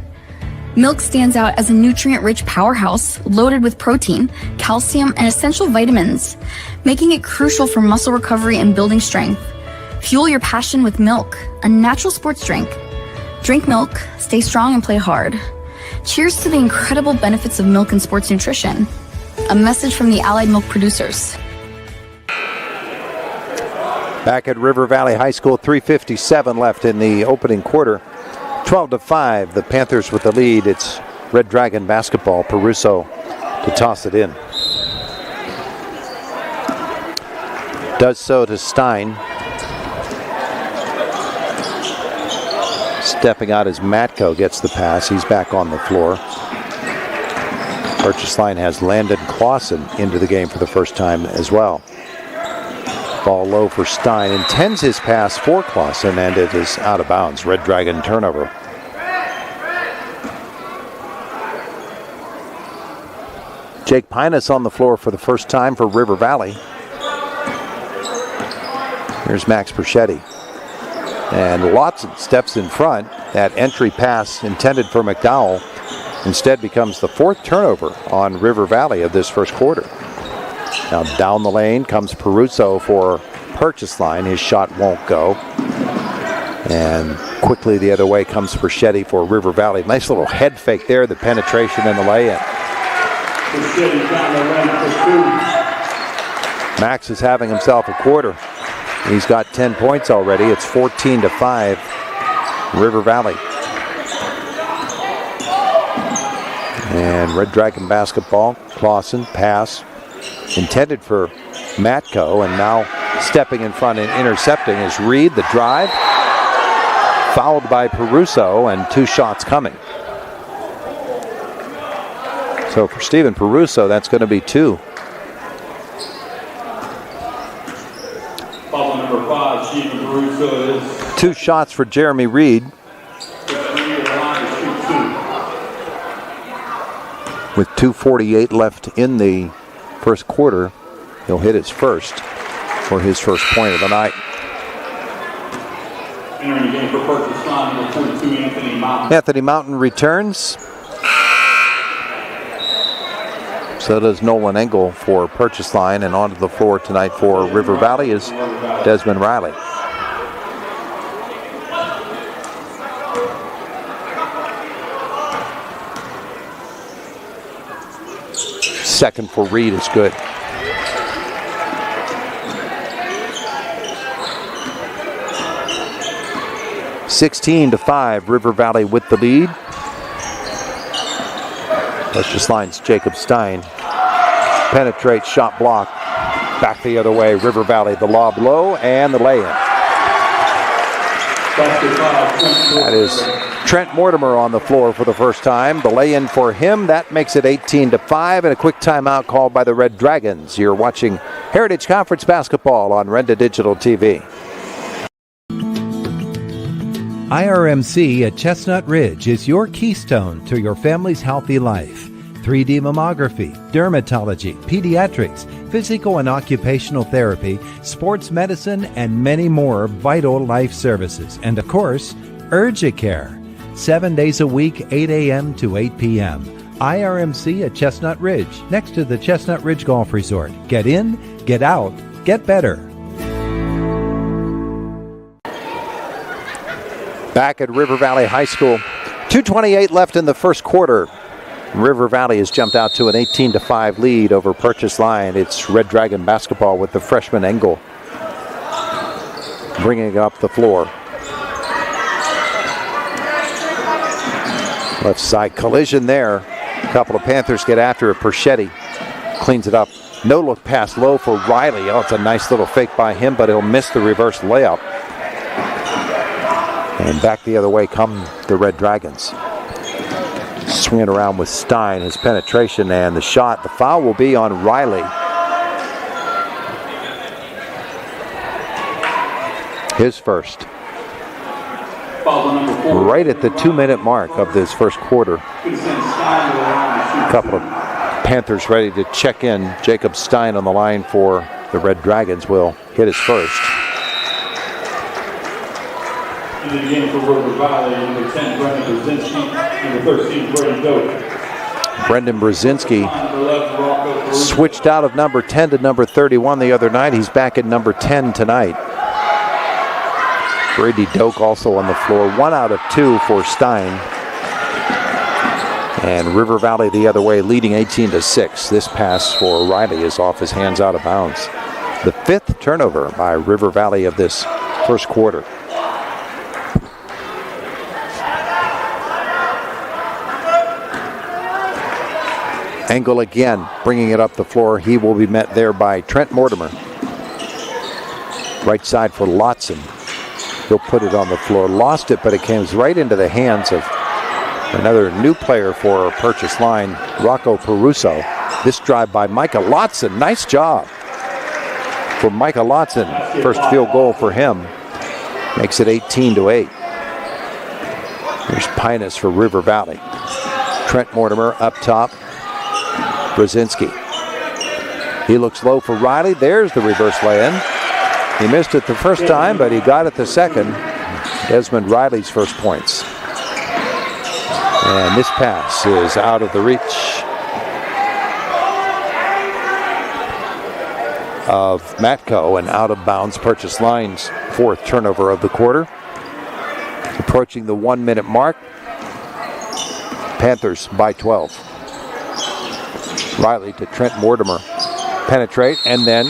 Milk stands out as a nutrient-rich powerhouse loaded with protein, calcium, and essential vitamins, making it crucial for muscle recovery and building strength. Fuel your passion with milk, a natural sports drink. Drink milk, stay strong, and play hard. Cheers to the incredible benefits of milk and sports nutrition. A message from the Allied Milk producers. Back at River Valley High School, 3:57 left in the opening quarter. 12-5, the Panthers with the lead. It's Red Dragon basketball. Peruso to toss it in. Does so to Stein. Stepping out as Matko gets the pass. He's back on the floor. Purchase line has Landon Clausen into the game for the first time as well. Ball low for Stein. Intends his pass for Clausen, and it is out of bounds. Red Dragon turnover. Jake Pinus on the floor for the first time for River Valley. Here's Max Perchetti. And Watson steps in front. That entry pass intended for McDowell instead becomes the fourth turnover on River Valley of this first quarter. Now down the lane comes Peruso for Purchase line. His shot won't go. And quickly the other way comes Perchetti for River Valley. Nice little head fake there, the penetration and the lay-in. Max is having himself a quarter. He's got 10 points already. It's 14-5, River Valley. And Red Dragon basketball. Clausen, pass, intended for Matko, and now stepping in front and intercepting is Reed. The drive, fouled by Peruso, and two shots coming. So for Steven Peruso, that's going to be two. Foul number 5, Steven Peruso is. Two shots for Jeremy Reed. With 2:48 left in the first quarter, he'll hit his first for his first point of the night. Entering the game for Purchase line, number 42, Anthony Mountain. Anthony Mountain returns. So does Nolan Engel for Purchase line, and onto the floor tonight for River Valley is Desmond Riley. Second for Reed is good. (16-5), River Valley with the lead. Purchase line's Jacob Stein. Penetrates, shot block. Back the other way, River Valley. The lob low and the lay-in. That is Trent Mortimer on the floor for the first time. The lay-in for him, that makes it 18-5, and a quick timeout called by the Red Dragons. You're watching Heritage Conference basketball on Renda Digital TV. IRMC at Chestnut Ridge is your keystone to your family's healthy life. 3D mammography, dermatology, pediatrics, physical and occupational therapy, sports medicine, and many more vital life services. And of course, Urgicare. 7 days a week, 8 a.m. to 8 p.m. IRMC at Chestnut Ridge, next to the Chestnut Ridge Golf Resort. Get in, get out, get better. Back at River Valley High School, 2:28 left in the first quarter. River Valley has jumped out to an 18-5 lead over Purchase line. It's Red Dragon basketball with the freshman Engel bringing it up the floor. Left side collision there. A couple of Panthers get after it. Perchetti cleans it up. No look pass low for Riley. Oh, it's a nice little fake by him, but he'll miss the reverse layup. And back the other way come the Red Dragons. Swinging around with Stein, his penetration and the shot. The foul will be on Riley. His first. Right at the 2-minute mark of this first quarter. A couple of Panthers ready to check in. Jacob Stein on the line for the Red Dragons will hit his first. In the game for River Valley, number 10, Brendan Brzezinski, number 13, Brady Doak. Brendan Brzezinski switched out of number 10 to number 31 the other night. He's back at number 10 tonight. Brady Doak also on the floor. 1 out of 2 for Stein. And River Valley the other way, leading 18-6. This pass for Riley is off his hands, out of bounds. The 5th turnover by River Valley of this first quarter. Engel again, bringing it up the floor. He will be met there by Trent Mortimer. Right side for Lotson. He'll put it on the floor. Lost it, but it came right into the hands of another new player for Purchase Line, Rocco Peruso. This drive by Micah Lotson. Nice job for Micah Lotson. First field goal for him. Makes it 18-8. Here's Pinus for River Valley. Trent Mortimer up top. Brzezinski. He looks low for Riley. There's the reverse lay-in. He missed it the first time, but he got it the second. Desmond Riley's first points. And this pass is out of the reach of Matko and out of bounds. Purchase Line's 4th turnover of the quarter. Approaching the 1-minute mark. Panthers by 12. Riley to Trent Mortimer. Penetrate, and then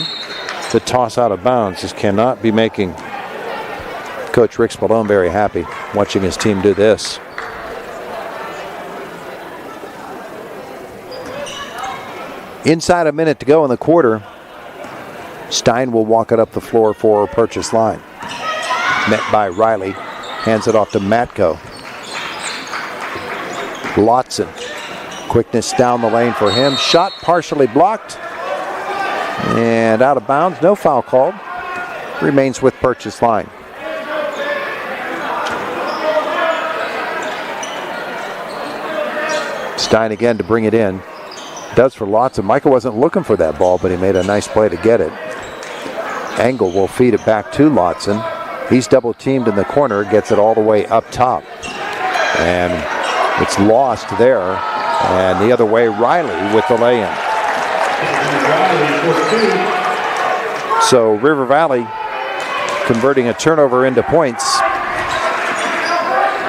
the toss out of bounds. Just cannot be making Coach Rick Spallone very happy watching his team do this. Inside a minute to go in the quarter. Stein will walk it up the floor for Purchase Line. Met by Riley. Hands it off to Matko. Lotson. Quickness down the lane for him. Shot partially blocked. And out of bounds. No foul called. Remains with Purchase Line. Stein again to bring it in. Does for Lotson. Michael wasn't looking for that ball, but he made a nice play to get it. Angle will feed it back to Lotson. He's double teamed in the corner. Gets it all the way up top. And it's lost there. And the other way, Riley with the lay-in. So River Valley converting a turnover into points.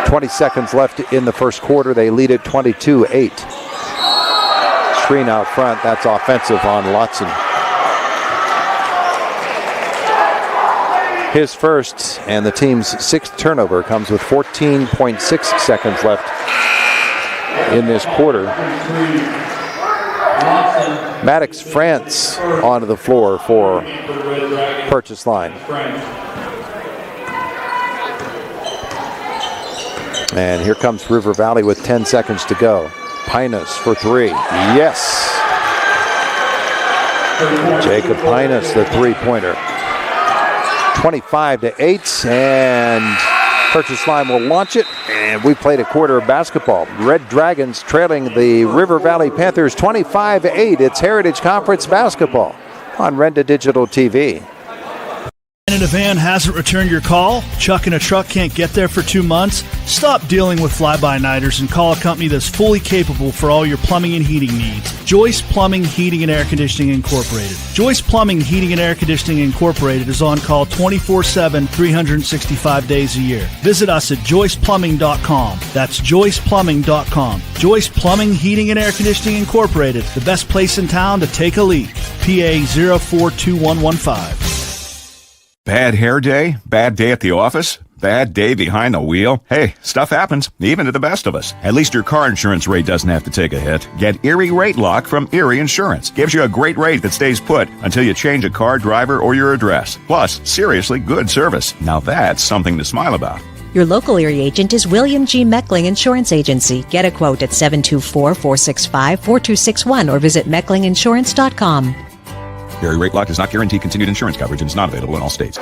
20 seconds left in the first quarter. They lead it 22-8. Screen out front. That's offensive on Lotson. His first and the team's 6th turnover comes with 14.6 seconds left in this quarter. Maddox France onto the floor for Purchase Line. And here comes River Valley with 10 seconds to go. Pinus for 3. Yes. Jacob Pinus, the 3-pointer. 25-8, and Purchase Line will launch it. And we played a quarter of basketball. Red Dragons trailing the River Valley Panthers 25-8. It's Heritage Conference basketball on Renda Digital TV. In a van hasn't returned your call? Chuck in a truck can't get there for 2 months? Stop dealing with fly-by-nighters and call a company that's fully capable for all your plumbing and heating needs. Joyce Plumbing, Heating, and Air Conditioning Incorporated. Joyce Plumbing, Heating, and Air Conditioning Incorporated is on call 24/7, 365 days a year. Visit us at joyceplumbing.com. That's joyceplumbing.com. Joyce Plumbing, Heating, and Air Conditioning Incorporated, the best place in town to take a leak. PA 042115. Bad hair day? Bad day at the office? Bad day behind the wheel? Hey, stuff happens, even to the best of us. At least your car insurance rate doesn't have to take a hit. Get Erie Rate Lock from Erie Insurance. Gives you a great rate that stays put until you change a car, driver, or your address. Plus, seriously good service. Now that's something to smile about. Your local Erie agent is William G. Meckling Insurance Agency. Get a quote at 724-465-4261 or visit mecklinginsurance.com. Erie Rate Lock does not guarantee continued insurance coverage and is not available in all states.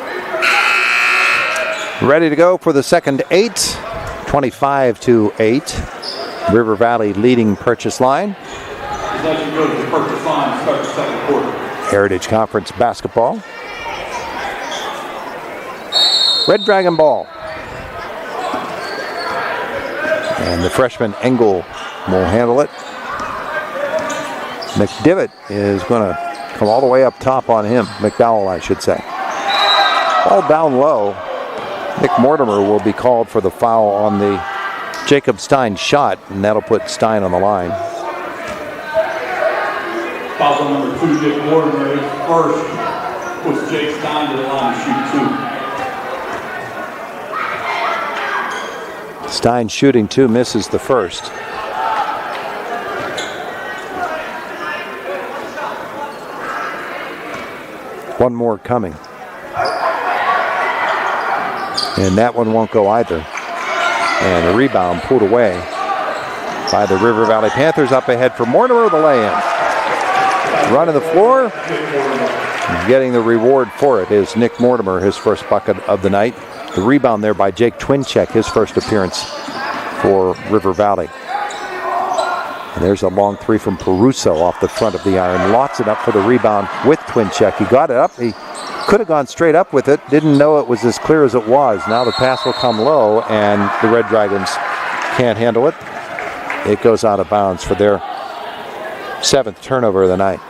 Ready to go for the second 8, 25-8. River Valley leading Purchase Line. Let you go to the purchase line and start the second quarter. Heritage Conference basketball. Red Dragon ball. And the freshman Engel will handle it. McDivitt is going to come all the way up top on him. McDowell, I should say. Ball down low. Nick Mortimer will be called for the foul on the Jacob Stein shot, and that'll put Stein on the line. Foul on number 2, Nick Mortimer, his first, puts Jake Stein to the line to shoot 2. Stein shooting 2, misses the first. One more coming. And that one won't go either. And a rebound pulled away by the River Valley Panthers. Up ahead for Mortimer, the lay-in. Running the floor. Getting the reward for it is Nick Mortimer, his first bucket of the night. The rebound there by Jake Twincheck, his first appearance for River Valley. And there's a long 3 from Peruso off the front of the iron. Lots it up for the rebound with Twincheck. He got it up. He could have gone straight up with it. Didn't know it was as clear as it was. Now the pass will come low, and the Red Dragons can't handle it. It goes out of bounds for their 7th turnover of the night.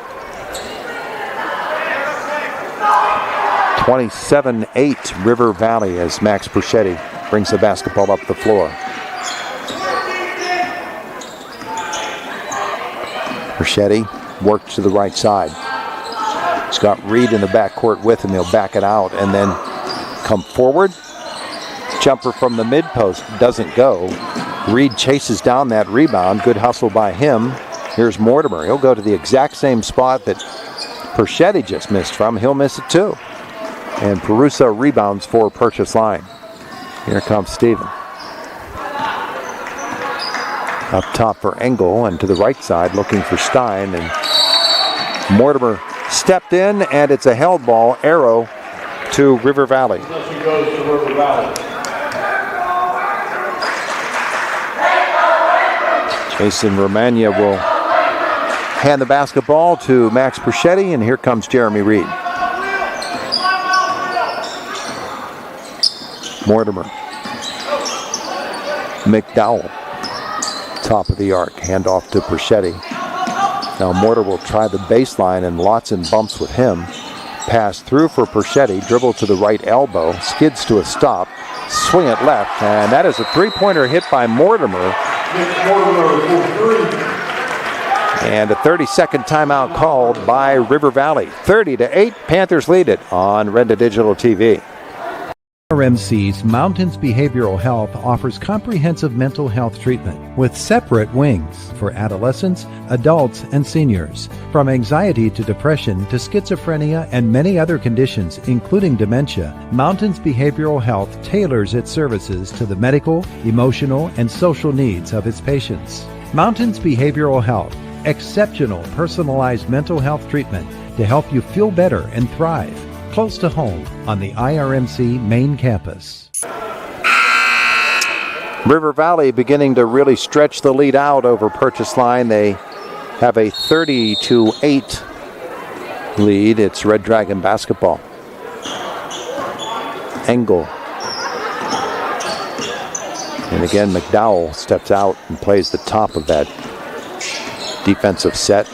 27-8 River Valley as Max Perchetti brings the basketball up the floor. Perchetti worked to the right side. He's got Reed in the backcourt with him. He'll back it out and then come forward. Jumper from the mid post doesn't go. Reed chases down that rebound. Good hustle by him. Here's Mortimer. He'll go to the exact same spot that Perchetti just missed from. He'll miss it too. And Peruso rebounds for Purchase Line. Here comes Steven. Up top for Engel and to the right side looking for Stein. And Mortimer stepped in, and it's a held ball, arrow to River Valley. Possession goes to River Valley. Jason Romagna will hand the basketball to Max Perchetti, and here comes Jeremy Reed. Mortimer. McDowell. Top of the arc, handoff to Perchetti. Now Mortimer will try the baseline, and Lotson bumps with him. Pass through for Perchetti, dribble to the right elbow, skids to a stop, swing it left, and that is a three-pointer hit by Mortimer. And a 30-second timeout called by River Valley. 30-8, Panthers lead it on Renda Digital TV. RMC's Mountains Behavioral Health offers comprehensive mental health treatment with separate wings for adolescents, adults, and seniors. From anxiety to depression to schizophrenia and many other conditions, including dementia, Mountains Behavioral Health tailors its services to the medical, emotional, and social needs of its patients. Mountains Behavioral Health, exceptional personalized mental health treatment to help you feel better and thrive. Close to home on the IRMC main campus. River Valley beginning to really stretch the lead out over Purchase Line. They have a 30-8 lead. It's Red Dragon basketball. Engel. And again, McDowell steps out and plays the top of that defensive set.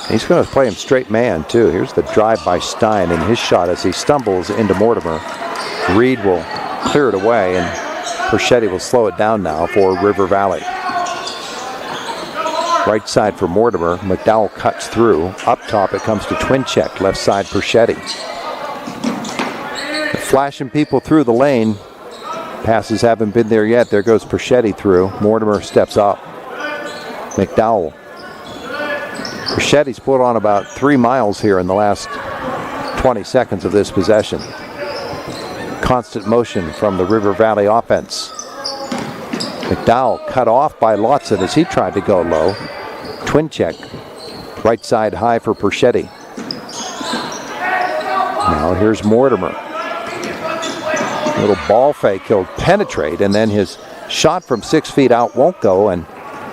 He's going to play him straight man, too. Here's the drive by Stein and his shot as he stumbles into Mortimer. Reed will clear it away, and Perchetti will slow it down now for River Valley. Right side for Mortimer. McDowell cuts through. Up top, it comes to Twincheck. Left side, Perchetti. Flashing people through the lane Passes haven't been there yet. There goes Perchetti through. Mortimer steps up. McDowell. Perchetti's put on about 3 miles here in the last 20 seconds of this possession. Constant motion from the River Valley offense. McDowell cut off by Lawson as he tried to go low. Twin check. Right side high for Perchetti. Now here's Mortimer. Little ball fake. He'll penetrate, and then his shot from 6 feet out won't go, and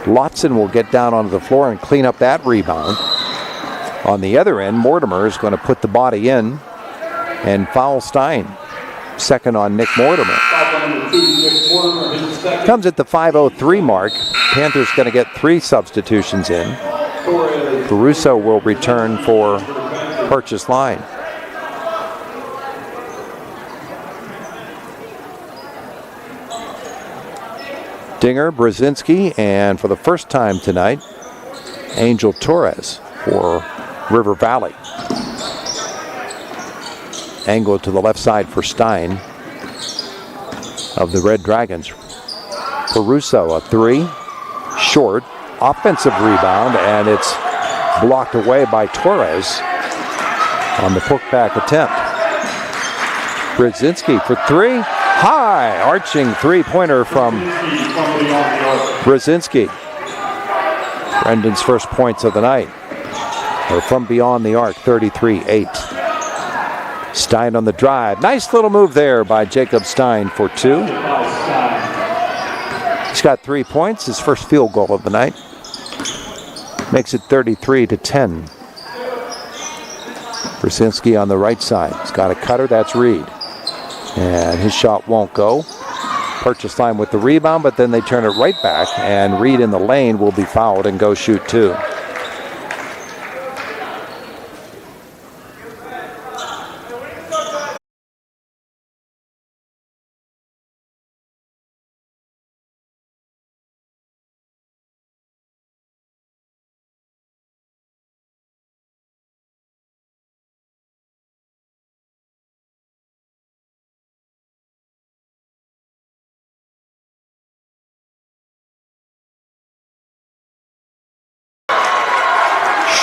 Lawson will get down onto the floor and clean up that rebound. On the other end, Mortimer is going to put the body in and foul Stein. Second on Nick Mortimer. Comes at the 5:03 mark. Panthers going to get 3 substitutions in. Caruso will return for Purchase Line. Dinger, Brzezinski, and for the first time tonight, Angel Torres for River Valley. Angle to the left side for Stein of the Red Dragons. Caruso, a 3, short, offensive rebound, and it's blocked away by Torres on the putback attempt. Brzezinski for 3. High, arching three-pointer from Brzezinski. Brendan's first points of the night. Or from beyond the arc, 33-8. Stein on the drive. Nice little move there by Jacob Stein for 2. He's got 3 points, his first field goal of the night. Makes it 33-10. Brzezinski on the right side. He's got a cutter, that's Reed. And his shot won't go. Purchase Line with the rebound, but then they turn it right back, and Reed in the lane will be fouled and go shoot 2.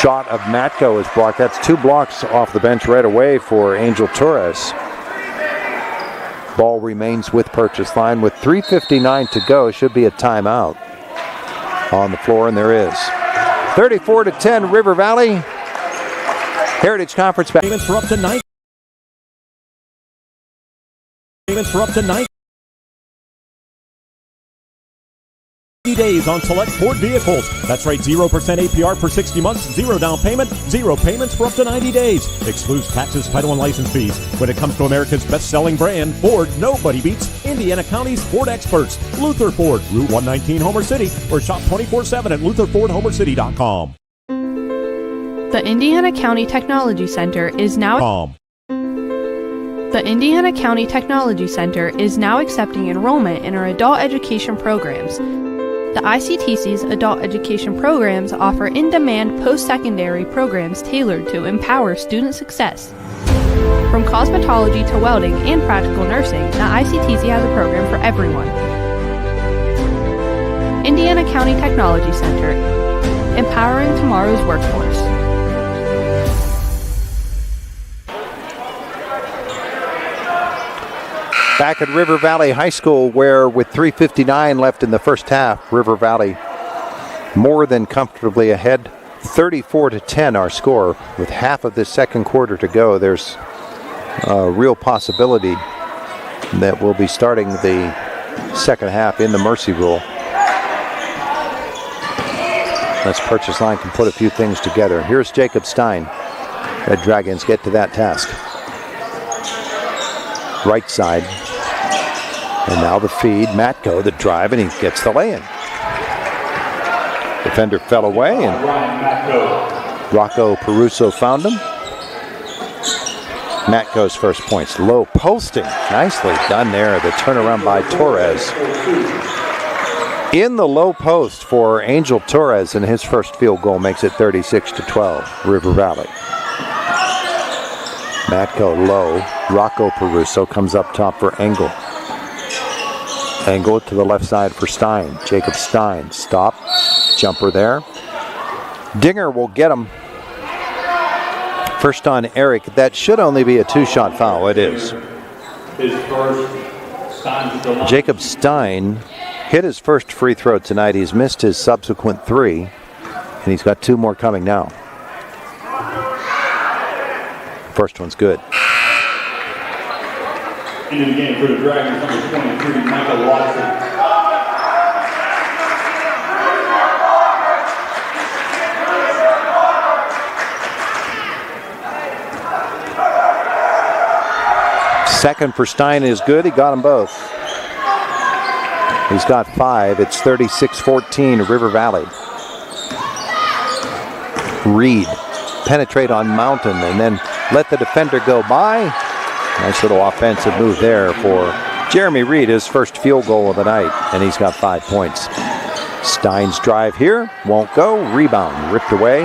Shot of Matko is blocked. That's 2 blocks off the bench right away for Angel Torres. Ball remains with Purchase Line with 3:59 to go. Should be a timeout on the floor, and there is. 34-10 River Valley. Heritage Conference back. Payments for up to 90. Payments for up to 90 days on select Ford vehicles. That's right, 0% APR for 60 months, 0 down payment, 0 payments for up to 90 days. Excludes taxes, title, and license fees. When it comes to America's best-selling brand, Ford, nobody beats Indiana County's Ford experts. Luther Ford, Route 119, Homer City, or shop 24/7 at LutherFordHomerCity.com. The Indiana County Technology Center is now The Indiana County Technology Center is now accepting enrollment in our adult education programs. The ICTC's adult education programs offer in-demand post-secondary programs tailored to empower student success. From cosmetology to welding and practical nursing, the ICTC has a program for everyone. Indiana County Technology Center, empowering tomorrow's workforce. Back at River Valley High School, where with 3:59 left in the first half, River Valley more than comfortably ahead. 34-10 our score. With half of this second quarter to go, there's a real possibility that we'll be starting the second half in the mercy rule. Let's Purchase Line can put a few things together. Here's Jacob Stein. Red Dragons get to that task. Right side. And now the feed. Matko, the drive, and he gets the lay-in. Defender fell away, and Rocco Peruso found him. Matko's first points. Low posting. Nicely done there. The turnaround by Torres. In the low post for Angel Torres, and his first field goal makes it 36-12. River Valley. Matko low. Rocco Peruso comes up top for Engel. Angle to the left side for Stein. Jacob Stein, stop. Jumper there. Dinger will get him. First on Eric. That should only be a 2-shot foul. It is. His first. Jacob Stein hit his first free throw tonight. He's missed his subsequent 3, and he's got 2 more coming now. First one's good. Into the game for the Dragons, number 23, Michael Watson. Second for Stein is good. He got them both. He's got 5. It's 36-14 River Valley. Reed penetrate on Mountain and then let the defender go by. Nice little offensive move there for Jeremy Reed, his first field goal of the night, and he's got 5 points. Stein's drive here won't go. Rebound ripped away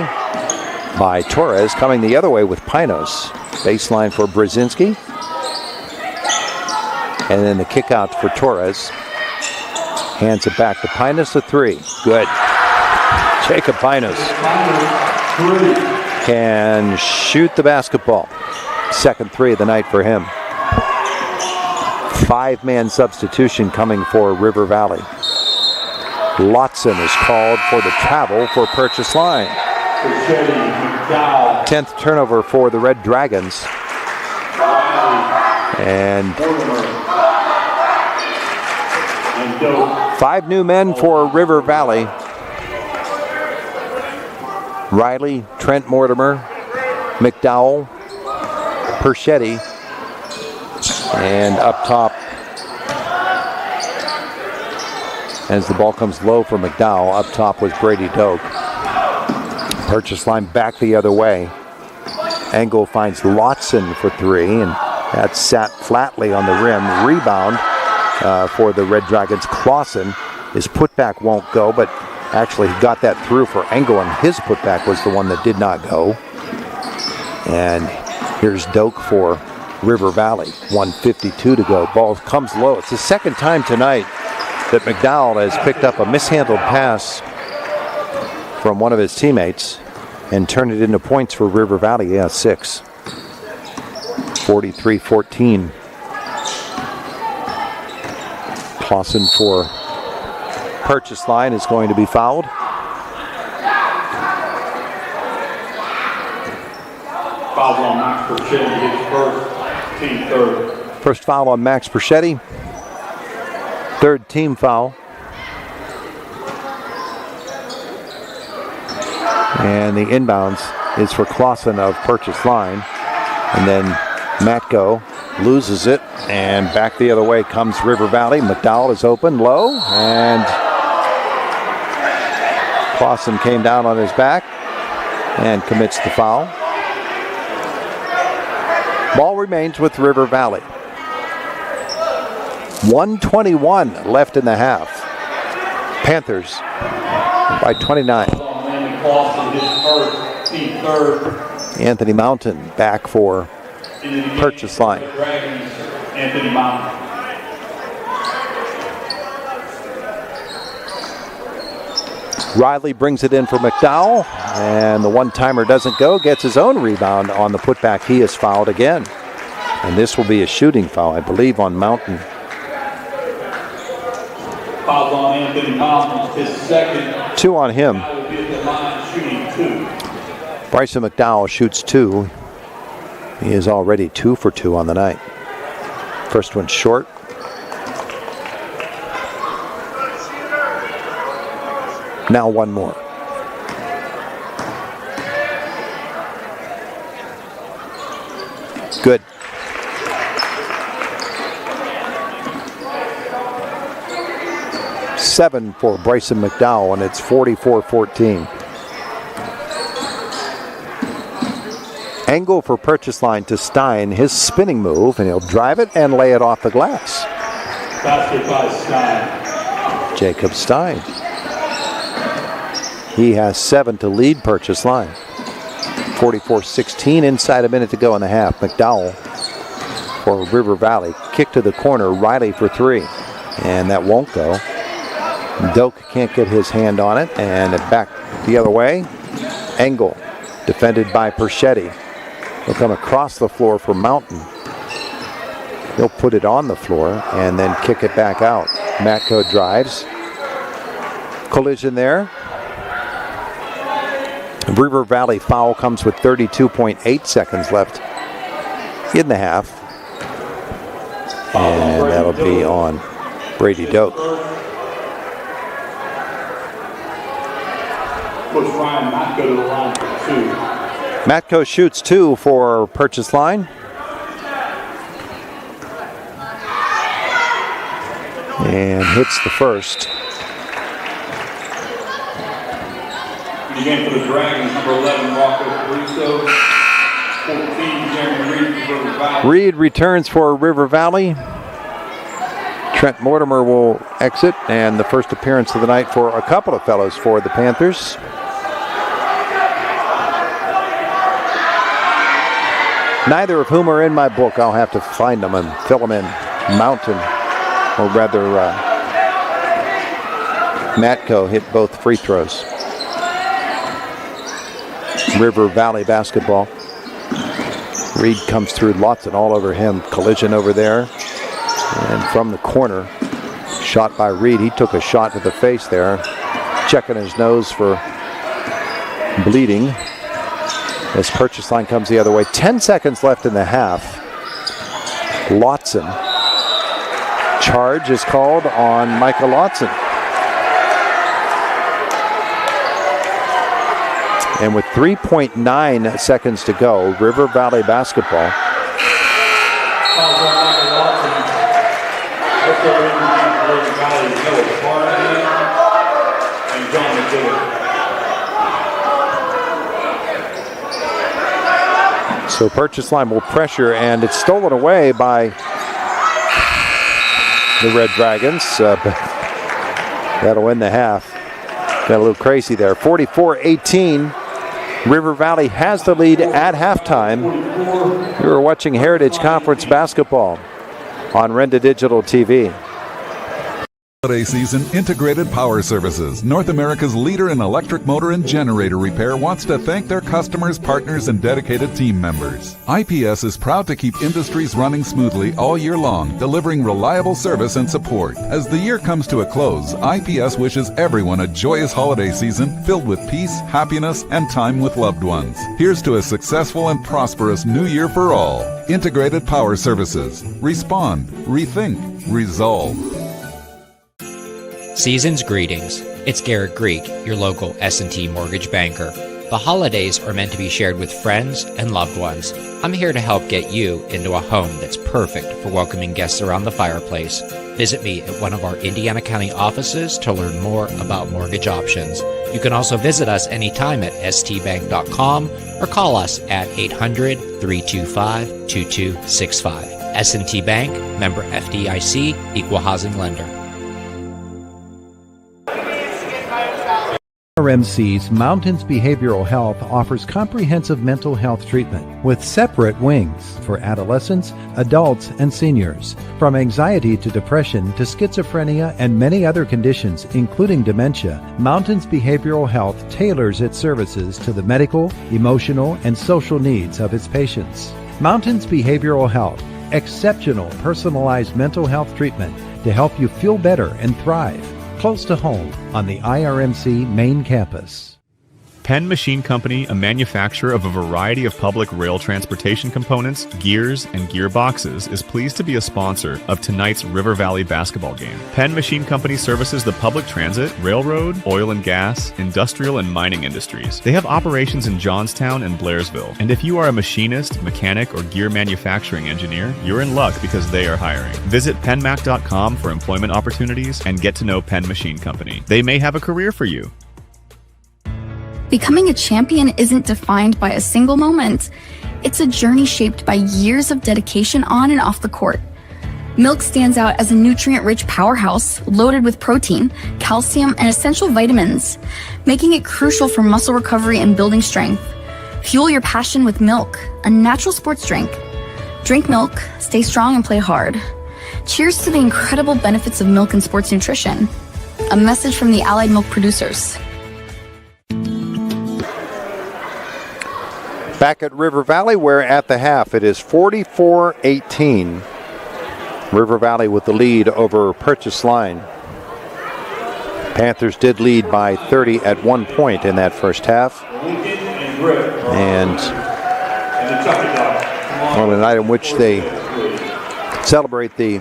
by Torres, coming the other way with Pinos. Baseline for Brzezinski. And then the kick out for Torres. Hands it back to Pinos, the 3. Good. Jacob Pinos can shoot the basketball. Second 3 of the night for him. 5-man substitution coming for River Valley. Lotson is called for the travel for Purchase Line. 10th turnover for the Red Dragons. And 5 new men for River Valley. Riley, Trent Mortimer, McDowell, Perchetti, and up top, as the ball comes low for McDowell, up top was Brady Doak. Purchase Line back the other way. Engel finds Lotson for 3, and that sat flatly on the rim. Rebound for the Red Dragons. Clausen, his putback won't go, but actually he got that through for Engel, and his putback was the one that did not go. And here's Doak for River Valley. 1:52 to go. Ball comes low. It's the second time tonight that McDowell has picked up a mishandled pass from one of his teammates and turned it into points for River Valley. Yeah, 6. 43-14. Clausen for Purchase Line is going to be fouled. Foul on Max Perchetti, his first, team third. First foul on Max Perchetti. 3rd team foul. And the inbounds is for Clausen of Purchase Line. And then Matko loses it, and back the other way comes River Valley. McDowell is open low, and Clausen came down on his back and commits the foul. Ball remains with River Valley. 1:21 left in the half. Panthers by 29. Anthony Mountain back for Purchase Line. Anthony Mountain. Riley brings it in for McDowell, and the one-timer doesn't go. Gets his own rebound on the putback. He is fouled again. And this will be a shooting foul, I believe, on Mountain. Foul on Anthony Mountain, his second. 2 on him. Will be at the line shooting 2. Bryson McDowell shoots 2. He is already 2 for 2 on the night. First one short. Now one more. Good. Seven for Bryson McDowell, and it's 44-14. Angle for Purchase Line to Stein. His spinning move, and he'll drive it and lay it off the glass. Basket by Stein. Jacob Stein. He has 7 to lead Purchase Line. 44-16, inside a minute to go in the half. McDowell for River Valley. Kick to the corner. Riley for 3. and that won't go. Doak can't get his hand on it, and it back the other way. Engel, defended by Perschetti. He'll come across the floor for Mountain. He'll put it on the floor and then kick it back out. Matko drives. Collision there. River Valley foul comes with 32.8 seconds left in the half. And that'll be on Brady Doak. Coach Ryan not go to the line for 2. Matko shoots 2 for Purchase Line. And hits the first. Again for the Dragons, number 11, Rocco Caruso. 14, Jeremy Reed for River Valley. Reed returns for River Valley. Trent Mortimer will exit, and the first appearance of the night for a couple of fellows for the Panthers. Neither of whom are in my book. I'll have to find them and fill them in. Mountain, or rather Matko hit both free throws. River Valley basketball. Reed comes through lots and all over him. Collision over there. And from the corner, shot by Reed. He took a shot to the face there. Checking his nose for bleeding. As Purchase Line comes the other way. 10 seconds left in the half. Lotson. Charge is called on Michael Lotson. And with 3.9 seconds to go, River Valley basketball. So Purchase Line will pressure, and it's stolen away by the Red Dragons. But that'll win the half. Got a little crazy there. 44-18. River Valley has the lead at halftime. You are watching Heritage Conference basketball on Renda Digital TV. Holiday season, Integrated Power Services, North America's leader in electric motor and generator repair, wants to thank their customers, partners, and dedicated team members. IPS is proud to keep industries running smoothly all year long, delivering reliable service and support. As the year comes to a close, IPS wishes everyone a joyous holiday season filled with peace, happiness, and time with loved ones. Here's to a successful and prosperous new year for all. Integrated Power Services. Respond, rethink, resolve. Season's greetings. It's Garrett Greek, your local S&T mortgage banker. The holidays are meant to be shared with friends and loved ones. I'm here to help get you into a home that's perfect for welcoming guests around the fireplace. Visit me at one of our Indiana County offices to learn more about mortgage options. You can also visit us anytime at stbank.com or call us at 800-325-2265. S&T Bank, member FDIC, equal housing lender. RMC's Mountains Behavioral Health offers comprehensive mental health treatment with separate wings for adolescents, adults, and seniors. From anxiety to depression to schizophrenia and many other conditions, including dementia, Mountains Behavioral Health tailors its services to the medical, emotional, and social needs of its patients. Mountains Behavioral Health, exceptional personalized mental health treatment to help you feel better and thrive. Close to home on the IRMC main campus. Penn Machine Company, a manufacturer of a variety of public rail transportation components, gears, and gearboxes, is pleased to be a sponsor of tonight's River Valley basketball game. Penn Machine Company services the public transit, railroad, oil and gas, industrial, and mining industries. They have operations in Johnstown and Blairsville. And if you are a machinist, mechanic, or gear manufacturing engineer, you're in luck because they are hiring. Visit penmac.com for employment opportunities and get to know Penn Machine Company. They may have a career for you. Becoming a champion isn't defined by a single moment. It's a journey shaped by years of dedication on and off the court. Milk stands out as a nutrient-rich powerhouse loaded with protein, calcium, and essential vitamins, making it crucial for muscle recovery and building strength. Fuel your passion with milk, a natural sports drink. Drink milk, stay strong, and play hard. Cheers to the incredible benefits of milk and sports nutrition. A message from the Allied Milk producers. Back at River Valley, where at the half it is 44-18. River Valley with the lead over Purchase Line. Panthers did lead by 30 at one point in that first half. And on a night in which they celebrate the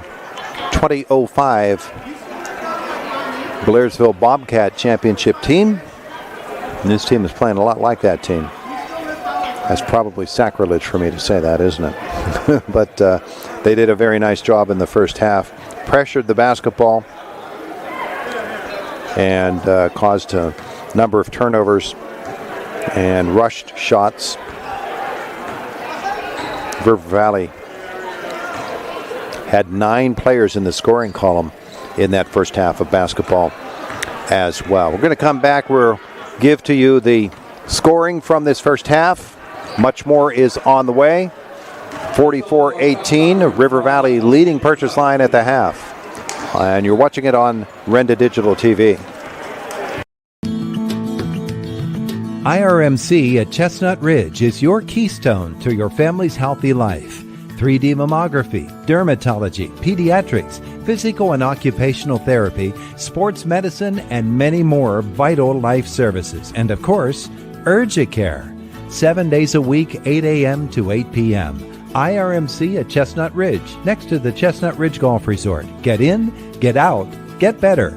2005 Blairsville Bobcat Championship team. And this team is playing a lot like that team. That's probably sacrilege for me to say that, isn't it? But they did a very nice job in the first half. Pressured the basketball and caused a number of turnovers and rushed shots. River Valley had 9 players in the scoring column in that first half of basketball as well. We're going to come back. We'll give to you the scoring from this first half. Much more is on the way. 44-18, River Valley leading Purchase Line at the half. And you're watching it on Renda Digital TV. IRMC at Chestnut Ridge is your keystone to your family's healthy life. 3D mammography, dermatology, pediatrics, physical and occupational therapy, sports medicine, and many more vital life services. And of course, Urgicare. 7 days a week, 8 a.m. to 8 p.m. IRMC at Chestnut Ridge, next to the Chestnut Ridge Golf Resort. Get in, get out, get better.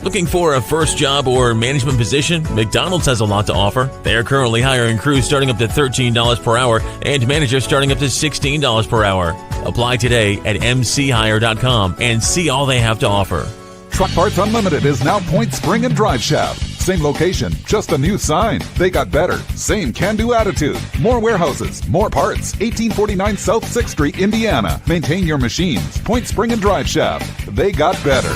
Looking for a first job or management position? McDonald's has a lot to offer. They are currently hiring crews starting up to $13 per hour and managers starting up to $16 per hour. Apply today at mchire.com and see all they have to offer. Truck Parts Unlimited is now Point Spring and Drive Shaft. Same location, just a new sign. They got better. Same can-do attitude. More warehouses, more parts. 1849 South 6th Street, Indiana. Maintain your machines. Point Spring and Drive Shaft. They got better.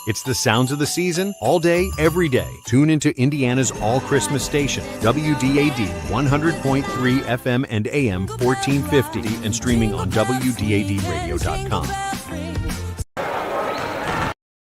It's the sounds of the season, all day, every day. Tune into Indiana's all-Christmas station, WDAD 100.3 FM and AM 1450, and streaming on WDADradio.com.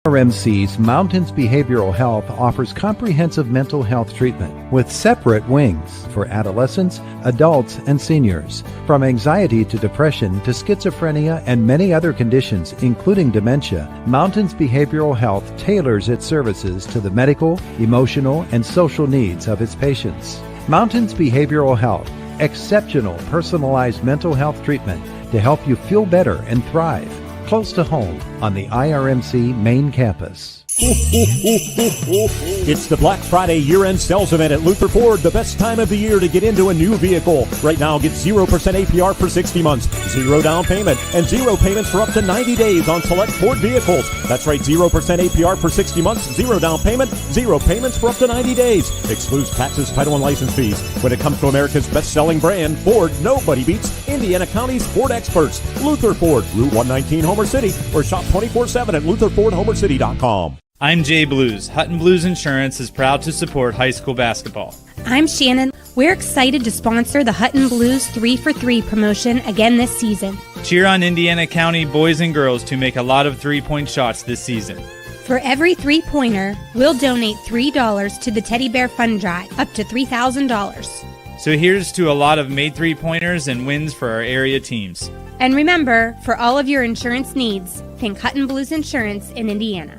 RMC's Mountains Behavioral Health offers comprehensive mental health treatment with separate wings for adolescents, adults, and seniors. From anxiety to depression to schizophrenia and many other conditions, including dementia, Mountains Behavioral Health tailors its services to the medical, emotional, and social needs of its patients. Mountains Behavioral Health, exceptional personalized mental health treatment to help you feel better and thrive. Close to home on the IRMC main campus. It's the Black Friday year-end sales event at Luther Ford, the best time of the year to get into a new vehicle. Right now, get 0% APR for 60 months, 0 down payment, and 0 payments for up to 90 days on select Ford vehicles. That's right, 0% APR for 60 months, 0 down payment, 0 payments for up to 90 days. Excludes taxes, title, and license fees. When it comes to America's best-selling brand, Ford, nobody beats Indiana County's Ford experts. Luther Ford, Route 119, Homer City, or shop 24/7 at LutherFordHomerCity.com. I'm Jay Blues. Hutton Blues Insurance is proud to support high school basketball. I'm Shannon. We're excited to sponsor the Hutton Blues 3-for-3 promotion again this season. Cheer on Indiana County boys and girls to make a lot of three-point shots this season. For every three-pointer, we'll donate $3 to the Teddy Bear Fund Drive, up to $3,000. So here's to a lot of made three-pointers and wins for our area teams. And remember, for all of your insurance needs, think Hutton Blues Insurance in Indiana.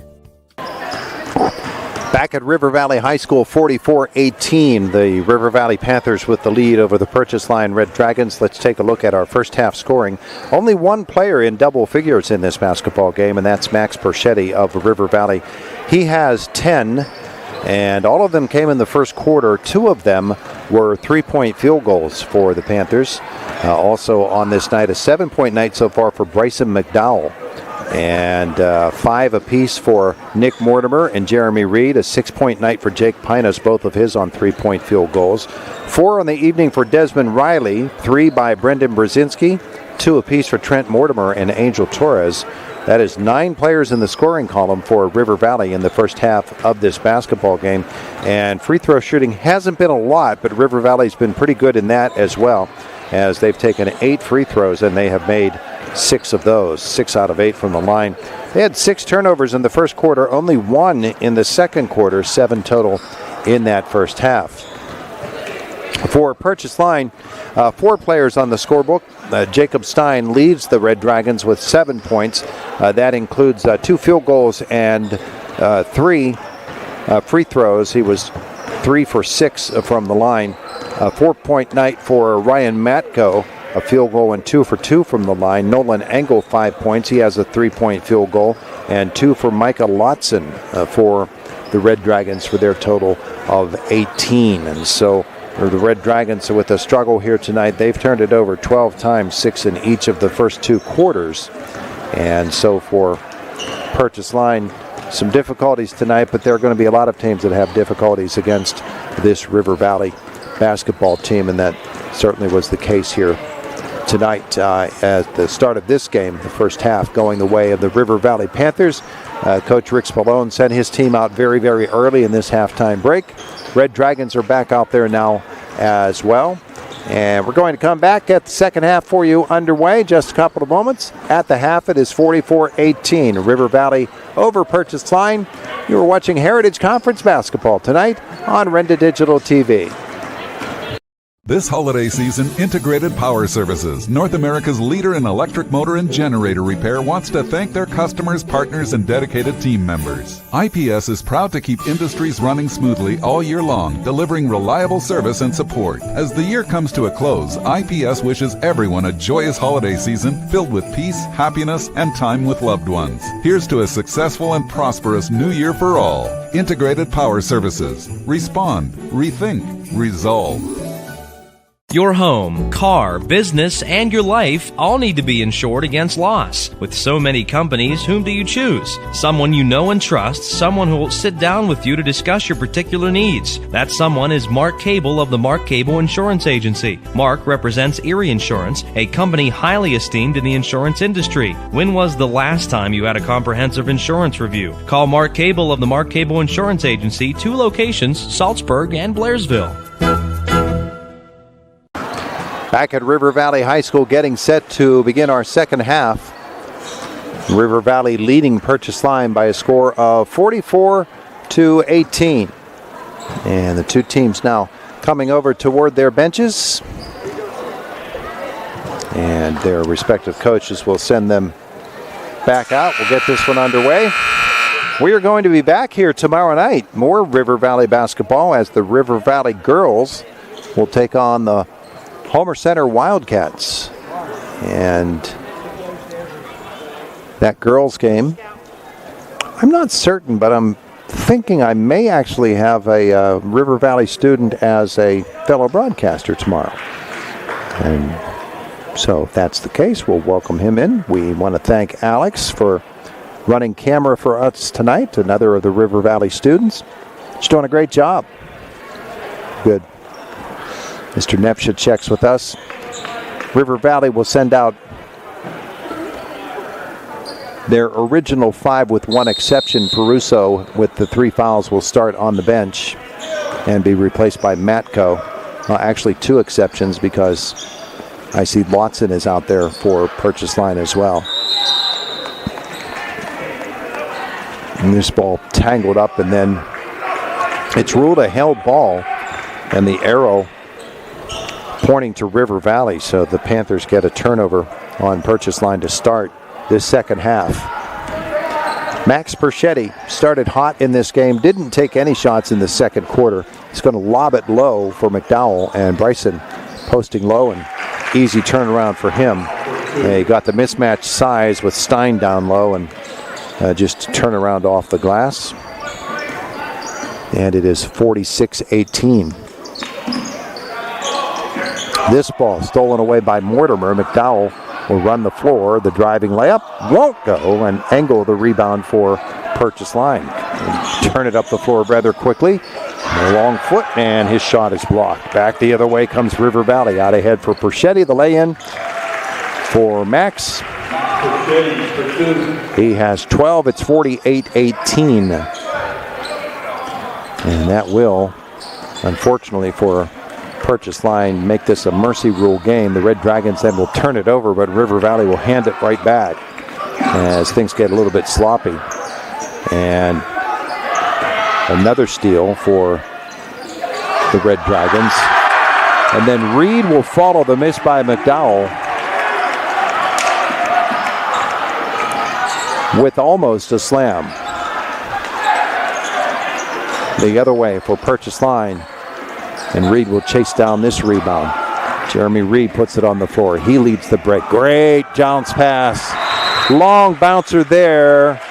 Back at River Valley High School, 44-18, the River Valley Panthers with the lead over the Purchase Line Red Dragons. Let's take a look at our first half scoring. Only one player in double figures in this basketball game, and that's Max Bertig of River Valley. He has 10, and all of them came in the first quarter. 2 of them were three-point field goals for the Panthers. Also on this night, a 7-point night so far for Bryson McDowell. And 5 apiece for Nick Mortimer and Jeremy Reed. A 6-point night for Jake Pinos, both of his on 3-point field goals. 4 on the evening for Desmond Riley. 3 by Brendan Brzezinski. 2 apiece for Trent Mortimer and Angel Torres. That is 9 players in the scoring column for River Valley in the first half of this basketball game. And free throw shooting hasn't been a lot, but River Valley's been pretty good in that as well. as they've taken 8 free throws and they have made 6 of those, 6 out of 8 from the line. They had 6 turnovers in the first quarter, only 1 in the second quarter, 7 total in that first half. For Purchase Line, 4 players on the scorebook. Jacob Stein leads the Red Dragons with 7 points. That includes 2 field goals and 3 free throws. He was 3 for 6 from the line. 4-point night for Ryan Matko, a field goal and 2 for 2 from the line. Nolan Engel, 5 points. He has a 3-point field goal, and 2 for Micah Lotson for the Red Dragons for their total of 18. And so the Red Dragons, with a struggle here tonight, they've turned it over 12 times, 6 in each of the first 2 quarters. And so for Purchase Line, some difficulties tonight, but there are going to be a lot of teams that have difficulties against this River Valley basketball team, and that certainly was the case here tonight at the start of this game, the first half going the way of the River Valley Panthers. Coach Rick Spallone sent his team out very, very early in this halftime break. Red Dragons are back out there now as well. And we're going to come back at the second half for you underway. Just a couple of moments. At the half, it is 44-18. River Valley over Purchase Line. You are watching Heritage Conference basketball tonight on Renda Digital TV. This holiday season, Integrated Power Services, North America's leader in electric motor and generator repair, wants to thank their customers, partners, and dedicated team members. IPS is proud to keep industries running smoothly all year long, delivering reliable service and support. As the year comes to a close, IPS wishes everyone a joyous holiday season filled with peace, happiness, and time with loved ones. Here's to a successful and prosperous new year for all. Integrated Power Services. Respond, rethink, resolve. Your home, car, business, and your life all need to be insured against loss. With so many companies, whom do you choose? Someone you know and trust, someone who will sit down with you to discuss your particular needs. That someone is Mark Cable of the Mark Cable Insurance Agency. Mark represents Erie Insurance, a company highly esteemed in the insurance industry. When was the last time you had a comprehensive insurance review? Call Mark Cable of the Mark Cable Insurance Agency, 2 locations, Salzburg and Blairsville. Back at River Valley High School, getting set to begin our second half. River Valley leading Purchase Line by a score of 44-18. And the 2 teams now coming over toward their benches. And their respective coaches will send them back out. We'll get this one underway. We are going to be back here tomorrow night. More River Valley basketball as the River Valley girls will take on the Homer Center Wildcats. And that girls game, I'm not certain, but I'm thinking I may actually have a River Valley student as a fellow broadcaster tomorrow. And so if that's the case, we'll welcome him in. We want to thank Alex for running camera for us tonight, another of the River Valley students. She's doing a great job. Good. Mr. Nepsha checks with us. River Valley will send out their original 5 with 1 exception. Peruso, with the 3 fouls, will start on the bench and be replaced by Matko. Actually 2 exceptions, because I see Lotson is out there for Purchase Line as well. And this ball tangled up, and then it's ruled a held ball, and the arrow pointing to River Valley, so the Panthers get a turnover on Purchase Line to start this second half. Max Perchetti started hot in this game, didn't take any shots in the second quarter. He's going to lob it low for McDowell, and Bryson posting low, and easy turnaround for him. He got the mismatched size with Stein down low, and just turn around off the glass. And it is 46-18. This ball stolen away by Mortimer. McDowell will run the floor. The driving layup won't go, and Engel the rebound for Purchase Line. And turn it up the floor rather quickly. A long foot, and his shot is blocked. Back the other way comes River Valley. Out ahead for Perchetti. The lay-in for Max. He has 12. It's 48-18. And that will, unfortunately for Purchase Line make this a mercy rule game. The Red Dragons then will turn it over, but River Valley will hand it right back as things get a little bit sloppy. And another steal for the Red Dragons. And then Reed will follow the miss by McDowell with almost a slam. The other way for Purchase Line. And Reed will chase down this rebound. Jeremy Reed puts it on the floor. He leads the break. Great bounce pass. Long bouncer there.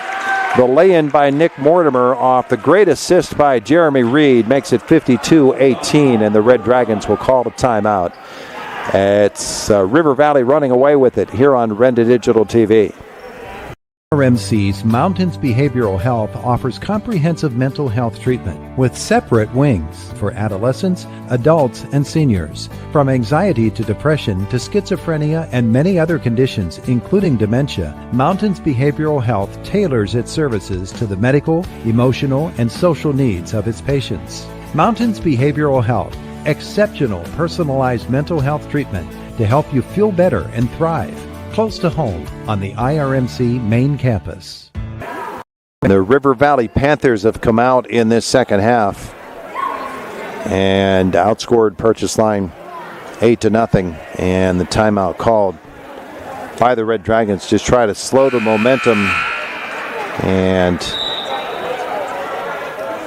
The lay-in by Nick Mortimer off the great assist by Jeremy Reed makes it 52-18, and the Red Dragons will call a timeout. It's River Valley running away with it here on Renda Digital TV. RMC's Mountains Behavioral Health offers comprehensive mental health treatment with separate wings for adolescents, adults, and seniors. From anxiety to depression to schizophrenia and many other conditions, including dementia, Mountains Behavioral Health tailors its services to the medical, emotional, and social needs of its patients. Mountains Behavioral Health, exceptional personalized mental health treatment to help you feel better and thrive. Close to home on the IRMC main campus. The River Valley Panthers have come out in this second half and outscored Purchase Line 8-0, and the timeout called by the Red Dragons. Just try to slow the momentum, and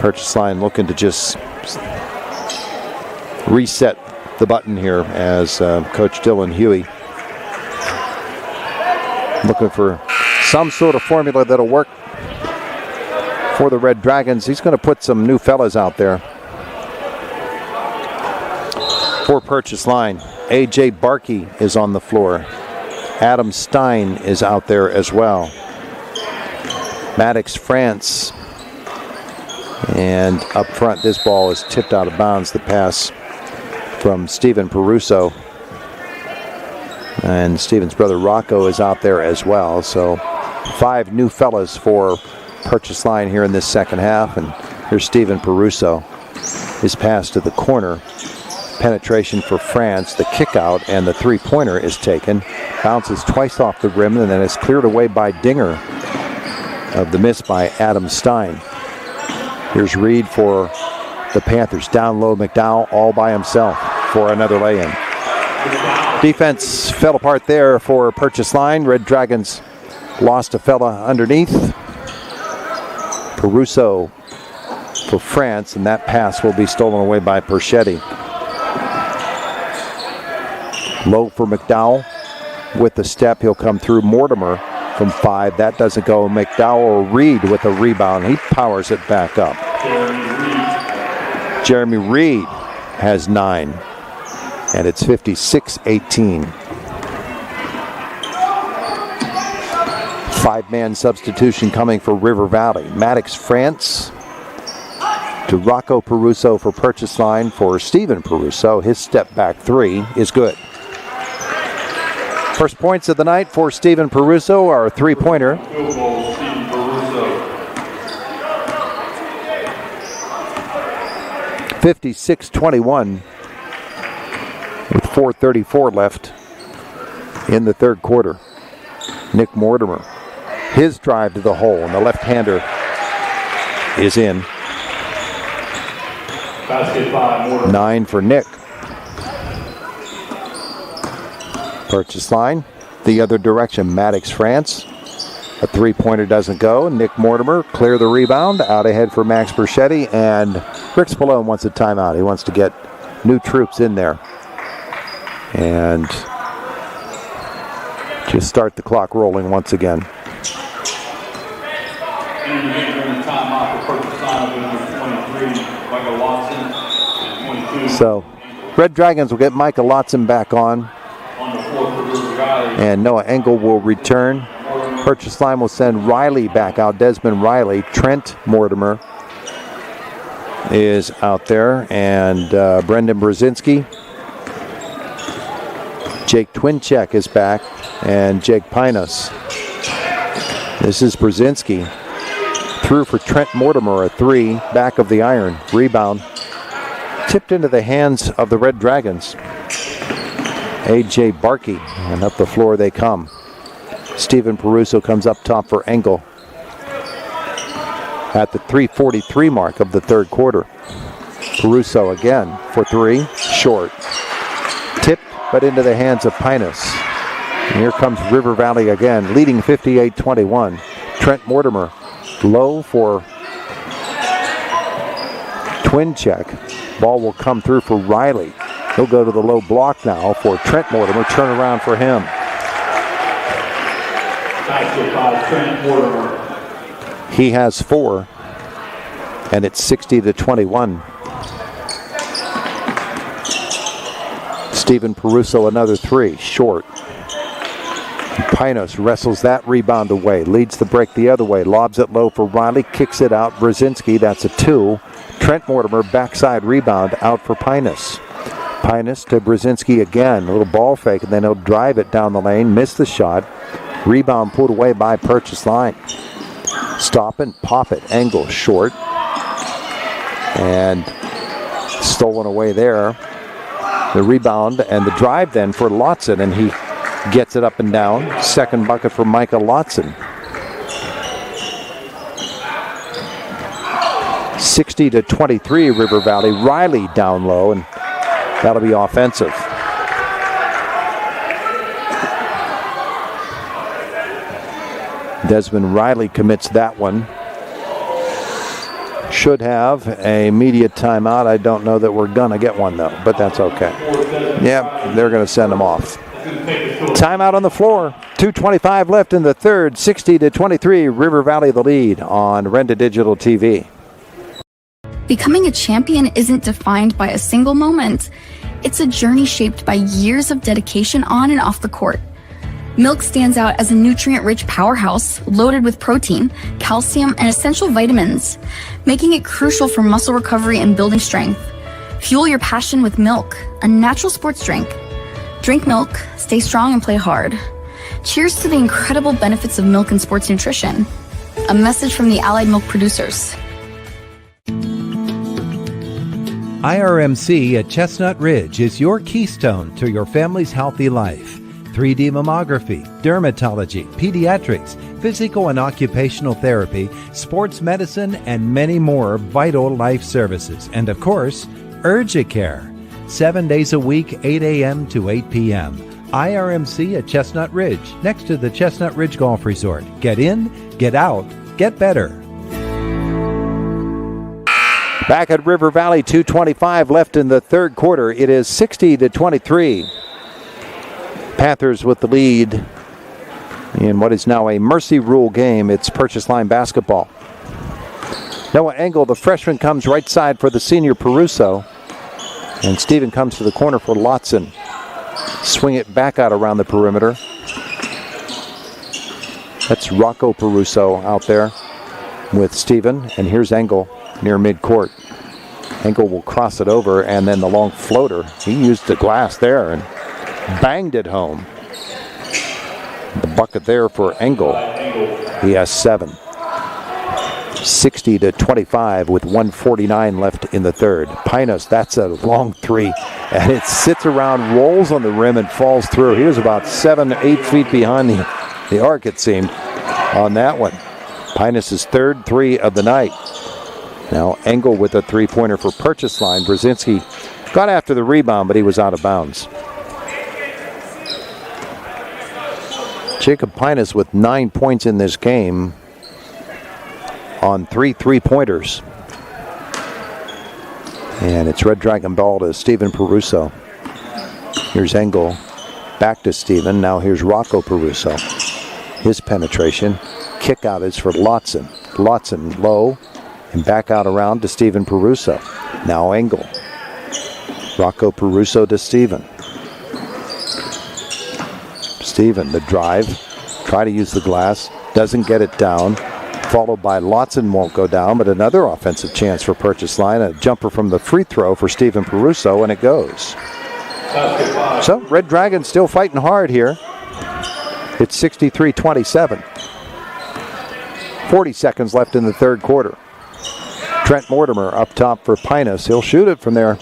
Purchase Line looking to just reset the button here as Coach Dylan Huey looking for some sort of formula that'll work for the Red Dragons. He's going to put some new fellas out there for Purchase Line. A.J. Barkey is on the floor. Adam Stein is out there as well. Maddox France. And up front, this ball is tipped out of bounds. The pass from Steven Peruso. And Steven's brother Rocco is out there as well. So 5 new fellas for Purchase Line here in this second half. And here's Steven Peruso. His pass to the corner. Penetration for France. The kick out and the three-pointer is taken. Bounces twice off the rim and then is cleared away by Dinger of the miss by Adam Stein. Here's Reed for the Panthers. Down low, McDowell all by himself for another lay-in. Defense fell apart there for Purchase Line. Red Dragons lost a fella underneath. Peruso for France, and that pass will be stolen away by Perchetti. Low for McDowell with the step. He'll come through. Mortimer from 5. That doesn't go. McDowell or Reed with a rebound. He powers it back up. Jeremy Reed has 9. And it's 56-18. 5-man substitution coming for River Valley. Maddox France to Rocco Peruso for Purchase Line for Steven Peruso. His step back 3 is good. First points of the night for Steven Peruso are a three-pointer. 56-21. With 4:34 left in the third quarter. Nick Mortimer, his drive to the hole, and the left-hander is in. Basket by Mortimer. 9 for Nick. Purchase Line, the other direction. Maddox France, a three-pointer doesn't go. Nick Mortimer clear the rebound, out ahead for Max Perchetti, and Rick Spallone wants a timeout. He wants to get new troops in there and just start the clock rolling once again. So Red Dragons will get Micah Lotson back on, and Noah Engel will return. Purchase Line will send Riley back out, Desmond Riley. Trent Mortimer is out there, and Brendan Brzezinski. Jake Twincheck is back, and Jake Pinos. This is Brzezinski. Through for Trent Mortimer, a 3, back of the iron. Rebound Tipped into the hands of the Red Dragons. A.J. Barkey, and up the floor they come. Stephen Peruso comes up top for Engel at the 3:43 mark of the third quarter. Peruso again for three, short. Tipped, but into the hands of Pinus. And here comes River Valley again, leading 58-21. Trent Mortimer, low for twin check. Ball will come through for Riley. He'll go to the low block now for Trent Mortimer. Turn around for him. Basket by Trent Mortimer. He has 4, and it's 60-21. Stephen Peruso another 3, short. Pinos wrestles that rebound away, leads the break the other way, lobs it low for Riley, kicks it out. Brzezinski, that's a 2. Trent Mortimer, backside rebound, out for Pinus. Pinus to Brzezinski again, a little ball fake, and then he'll drive it down the lane, miss the shot. Rebound pulled away by Purchase Line. Stop and pop it, Engel short. And stolen away there. The rebound and the drive then for Lotzen, and he gets it up and down. Second bucket for Micah Lotzen. 60-23 River Valley. Riley down low, and that'll be offensive. Desmond Riley commits that one. Should have a media timeout. I don't know that we're going to get one, though, but that's okay. Yeah, they're going to send him off. Timeout on the floor. 2:25 left in the third. 60-23, River Valley the lead on Renda Digital TV. Becoming a champion isn't defined by a single moment. It's a journey shaped by years of dedication on and off the court. Milk stands out as a nutrient-rich powerhouse loaded with protein, calcium, and essential vitamins, making it crucial for muscle recovery and building strength. Fuel your passion with milk, a natural sports drink. Drink milk, stay strong, and play hard. Cheers to the incredible benefits of milk and sports nutrition. A message from the Allied Milk producers. IRMC at Chestnut Ridge is your keystone to your family's healthy life. 3D mammography, dermatology, pediatrics, physical and occupational therapy, sports medicine, and many more vital life services. And of course, Urgicare. 7 days a week, 8 a.m. to 8 p.m. IRMC at Chestnut Ridge, next to the Chestnut Ridge Golf Resort. Get in, get out, get better. Back at River Valley, 2:25 left in the third quarter. It is 60-23. Panthers with the lead in what is now a mercy rule game. It's Purchase Line basketball. Noah Engel, the freshman, comes right side for the senior Peruso. And Steven comes to the corner for Lotzen. Swing it back out around the perimeter. That's Rocco Peruso out there with Steven. And here's Engel near midcourt. Engel will cross it over, and then the long floater. He used the glass there and banged it home. The bucket there for Engel. He has 7. 60-25 with 1:49 left in the third. Pinos, that's a long 3. And it sits around, rolls on the rim, and falls through. He was about 7-8 feet behind the arc, it seemed, on that one. Pinos' third 3 of the night. Now Engel with a 3-pointer for Purchase Line. Brzezinski got after the rebound, but he was out of bounds. Jacob Pinus with 9 points in this game on 3 3-pointers. And it's Red Dragon ball to Stephen Peruso. Here's Engel. Back to Stephen. Now here's Rocco Peruso. His penetration. Kick out is for Lotzen. Lotzen low. And back out around to Stephen Peruso. Now Engel. Rocco Peruso to Stephen. Stephen, the drive. Try to use the glass. Doesn't get it down. Followed by Lotzen, won't go down, but another offensive chance for Purchase Line. A jumper from the free throw for Stephen Peruso, and it goes. So, Red Dragon still fighting hard here. It's 63-27. 40 seconds left in the third quarter. Trent Mortimer up top for Pinus. He'll shoot it from there.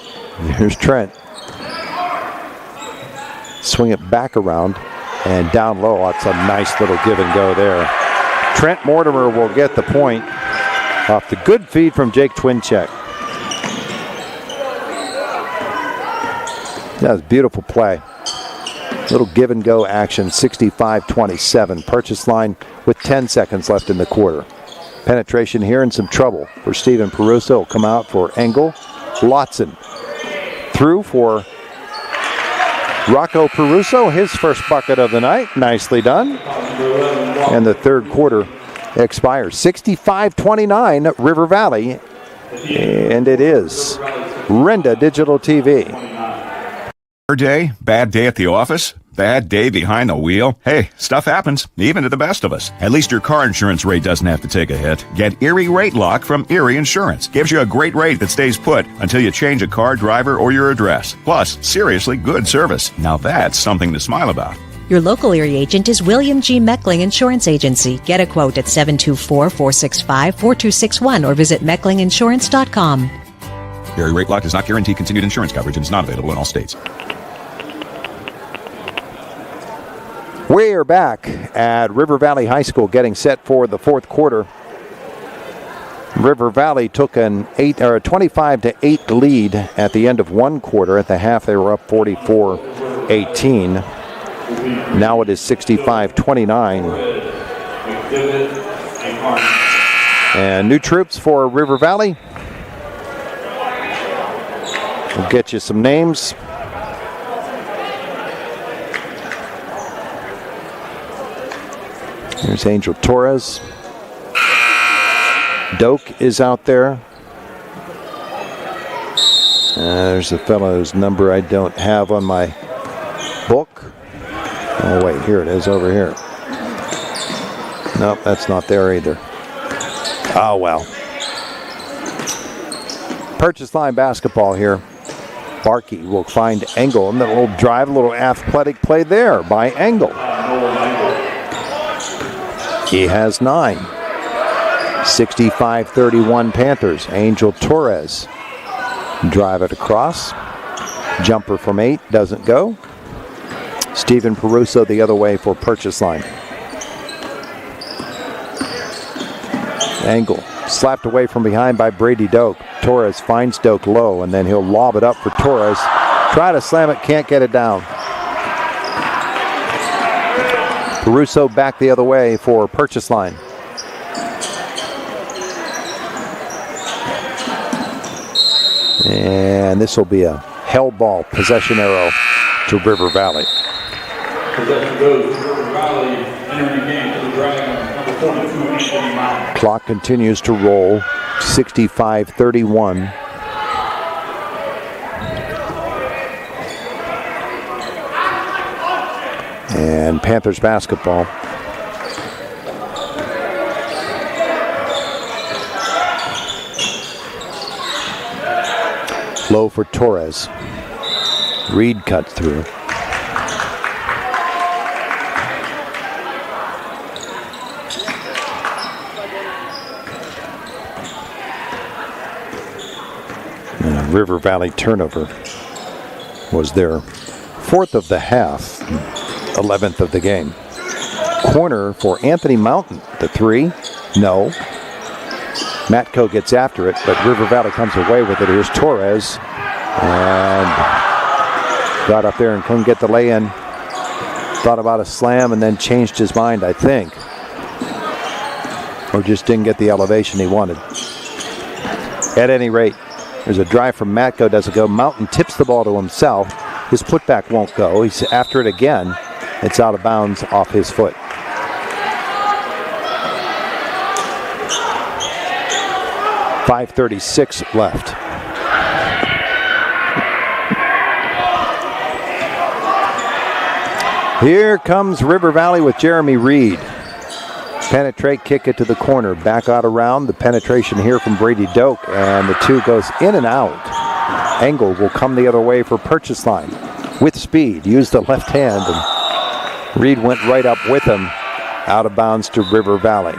Here's Trent. Swing it back around and down low. That's a nice little give and go there. Trent Mortimer will get the point off the good feed from Jake Twincheck. That was a beautiful play. Little give and go action, 65-27. Purchase line with 10 seconds left in the quarter. Penetration here and some trouble for Steven Peruso. Will come out for Engel. Lotson through for Rocco Peruso, his first bucket of the night. Nicely done. And the third quarter expires. 65-29 River Valley. And it is Renda Digital TV. Day, bad day at the office, bad day behind the wheel. Hey, stuff happens, even to the best of us. At least your car insurance rate doesn't have to take a hit. Get Erie Rate Lock from Erie Insurance. Gives you a great rate that stays put until you change a car, driver, or your address. Plus, seriously good service. Now that's something to smile about. Your local Erie agent is William G. Meckling Insurance Agency. Get a quote at 724-465-4261 or visit mecklinginsurance.com. Erie Rate Lock does not guarantee continued insurance coverage and is not available in all states. We're back at River Valley High School getting set for the fourth quarter. River Valley took an 25-8 lead at the end of one quarter. At the half, they were up 44-18. Now it is 65-29. And new troops for River Valley. We'll get you some names. There's Angel Torres. Doak is out there. There's a fellow's number I don't have on my book. Oh, wait, here it is over here. Nope, that's not there either. Oh, well. Purchase line basketball here. Barkey will find Engel, and the little drive, a little athletic play there by Engel. He has 9. 65-31 Panthers. Angel Torres. Drive it across. Jumper from 8 doesn't go. Steven Peruso the other way for purchase line. Engel slapped away from behind by Brady Doak. Torres finds Doak low, and then he'll lob it up for Torres. Try to slam it, can't get it down. Peruso back the other way for purchase line. And this will be a hell ball possession arrow to River Valley. Possession goes to River Valley, entering the game to the Dragons, number 42, Anthony Mountain. Clock continues to roll, 65-31. And Panthers basketball. Low for Torres. Reed cut through. And a River Valley turnover was their 4th of the half, 11th of the game. Corner for Anthony Mountain. The 3, no. Matko gets after it, but River Valley comes away with it. Here's Torres. And got up there and couldn't get the lay-in. Thought about a slam and then changed his mind, I think. Or just didn't get the elevation he wanted. At any rate, there's a drive from Matko, doesn't go. Mountain tips the ball to himself. His putback won't go. He's after it again. It's out of bounds off his foot. .536 left. Here comes River Valley with Jeremy Reed. Penetrate, kick it to the corner. Back out around. The penetration here from Brady Doak. And the 2 goes in and out. Engel will come the other way for purchase line. With speed. Used the left hand. And Reed went right up with him. Out of bounds to River Valley.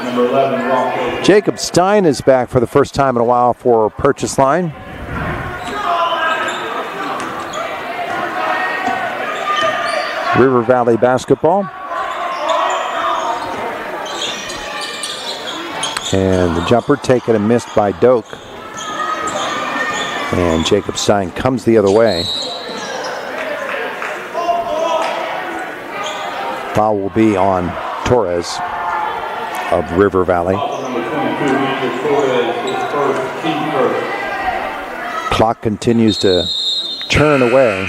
Number 11, Rocco. Jacob Stein is back for the first time in a while for Purchase Line. River Valley basketball. And the jumper taken and missed by Doak. And Jacob Stein comes the other way. Foul will be on Torres of River Valley. Clock continues to turn away.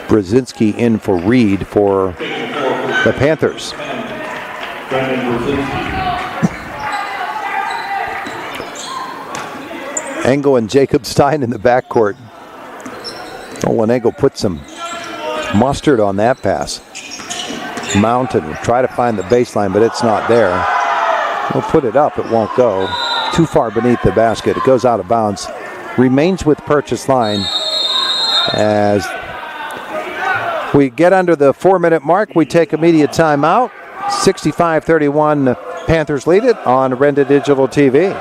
Brzezinski in for Reed for the Panthers. Engel and Jacob Stein in the backcourt. Oh, and Engel put some mustard on that pass. Mountain will try to find the baseline, but it's not there. He'll put it up, it won't go. Too far beneath the basket. It goes out of bounds. Remains with Purchase Line as we get under the 4-minute mark. We take immediate timeout. 65-31, Panthers lead it on Renda Digital TV.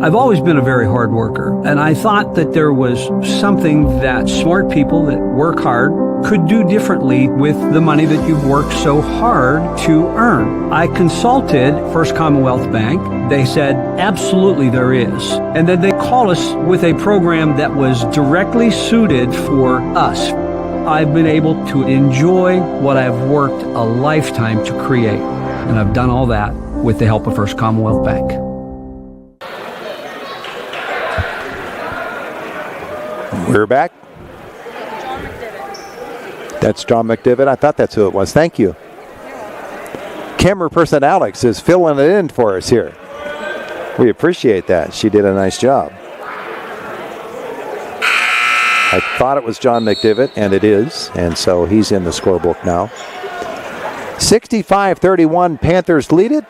I've always been a very hard worker, and I thought that there was something that smart people that work hard could do differently with the money that you've worked so hard to earn. I consulted First Commonwealth Bank. They said, absolutely there is. And then they called us with a program that was directly suited for us. I've been able to enjoy what I've worked a lifetime to create. And I've done all that with the help of First Commonwealth Bank. We're back. That's John McDivitt. I thought that's who it was. Thank you. Camera person Alex is filling it in for us here. We appreciate that. She did a nice job. I thought it was John McDivitt, and it is. And so he's in the scorebook now. 65-31, Panthers lead it.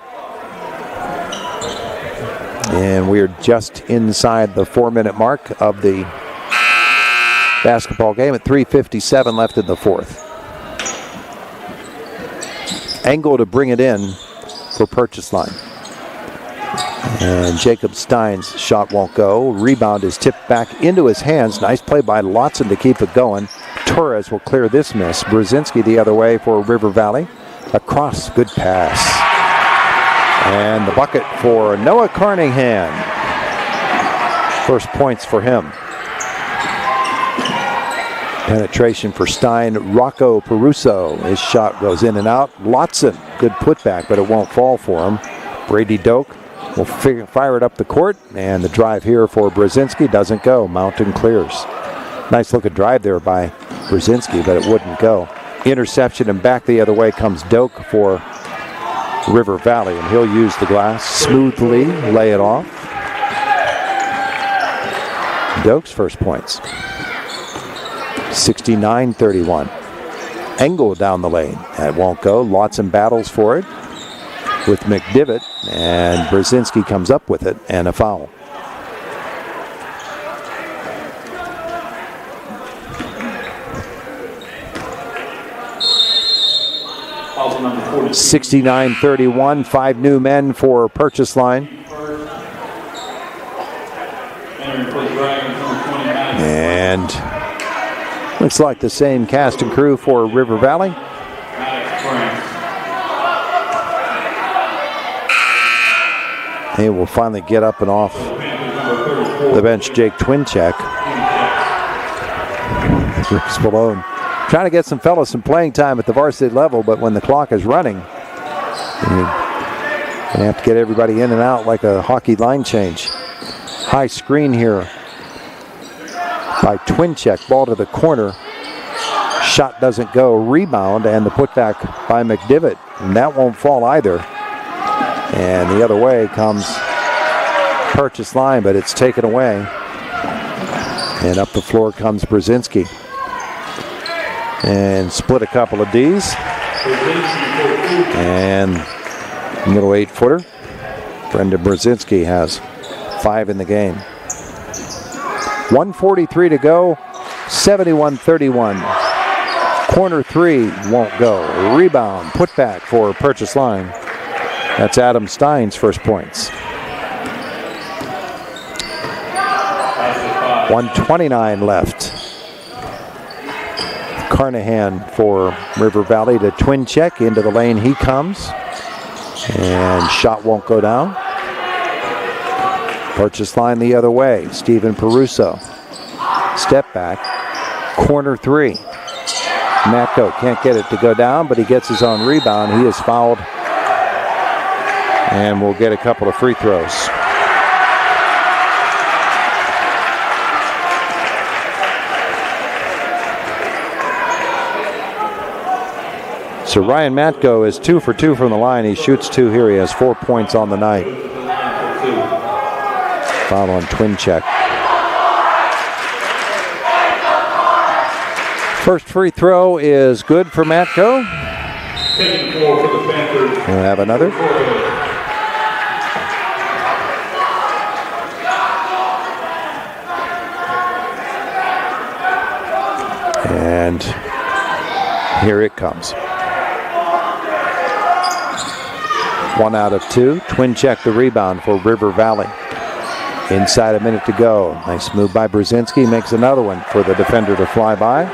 And we're just inside the 4-minute mark of the basketball game at 3:57 left in the fourth. Engel to bring it in for Purchase Line. And Jacob Stein's shot won't go. Rebound is tipped back into his hands. Nice play by Lotson to keep it going. Torres will clear this miss. Brzezinski the other way for River Valley. Across, good pass. And the bucket for Noah Carnahan. First points for him. Penetration for Stein. Rocco Peruso. His shot goes in and out. Lotson, good putback, but it won't fall for him. Brady Doak will fire it up the court, and the drive here for Brzezinski doesn't go. Mountain clears. Nice looking drive there by Brzezinski, but it wouldn't go. Interception, and back the other way comes Doak for River Valley, and he'll use the glass smoothly, lay it off. Doak's first points. 69-31. Engel down the lane. That won't go. Lotson battles for it with McDivitt, and Brzezinski comes up with it, and a foul. Number 42. 69-31. 5 new men for Purchase Line. And looks like the same cast and crew for River Valley. He will finally get up and off the bench. Jake Twincheck. Rick Spallone trying to get some fellas some playing time at the varsity level, but when the clock is running, you have to get everybody in and out like a hockey line change. High screen here by Twincheck. Ball to the corner. Shot doesn't go. Rebound, and the putback by McDivitt. And that won't fall either. And the other way comes Purchase Line, but it's taken away. And up the floor comes Brzezinski. And split a couple of Ds. And middle 8-footer. Brendan Brzezinski has 5 in the game. 1:43 to go. 71-31. Corner 3 won't go. Rebound, put back for Purchase Line. That's Adam Stein's first points. 1:29 left. Carnahan for River Valley to twin check. Into the lane he comes. And shot won't go down. Purchase line the other way. Stephen Peruso. Step back. Corner three. Matko can't get it to go down, but he gets his own rebound. He is fouled. And we'll get a couple of free throws. So Ryan Matko is 2 for 2 from the line. He shoots 2 here. He has 4 points on the night. Foul on twin check. First free throw is good for Matko. We'll have another. And here it comes. 1 out of 2. Twin check the rebound for River Valley. Inside a minute to go. Nice move by Brzezinski. Makes another one for the defender to fly by.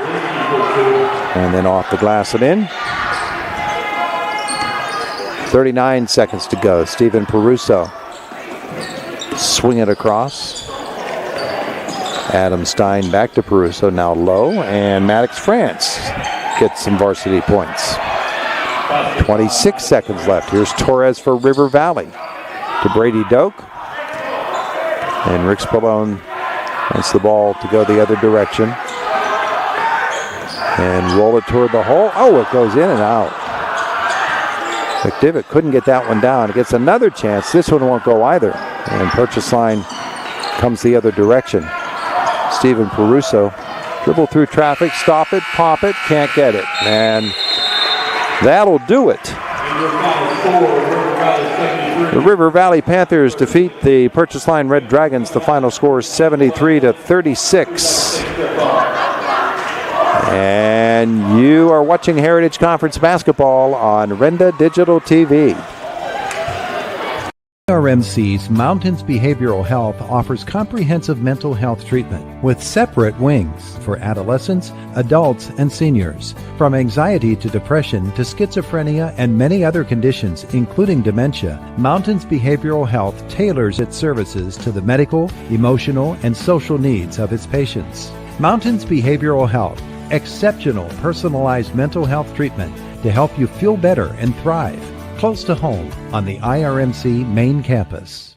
And then off the glass and in. 39 seconds to go. Stephen Peruso. Swing it across. Adam Stein back to Peruso. Now low. And Maddox France gets some varsity points. 26 seconds left. Here's Torres for River Valley. To Brady Doak. And Rick Spallone wants the ball to go the other direction. And roll it toward the hole. Oh, it goes in and out. McDivitt couldn't get that one down. It gets another chance. This one won't go either. And purchase line comes the other direction. Stephen Peruso dribble through traffic, stop it, pop it, can't get it. And that'll do it. The River Valley Panthers defeat the Purchase Line Red Dragons. The final score is 73-36. And you are watching Heritage Conference basketball on Renda Digital TV. RMC's Mountains Behavioral Health offers comprehensive mental health treatment with separate wings for adolescents, adults, and seniors. From anxiety to depression to schizophrenia and many other conditions, including dementia, Mountains Behavioral Health tailors its services to the medical, emotional, and social needs of its patients. Mountains Behavioral Health, exceptional personalized mental health treatment to help you feel better and thrive. Close to home on the IRMC main campus.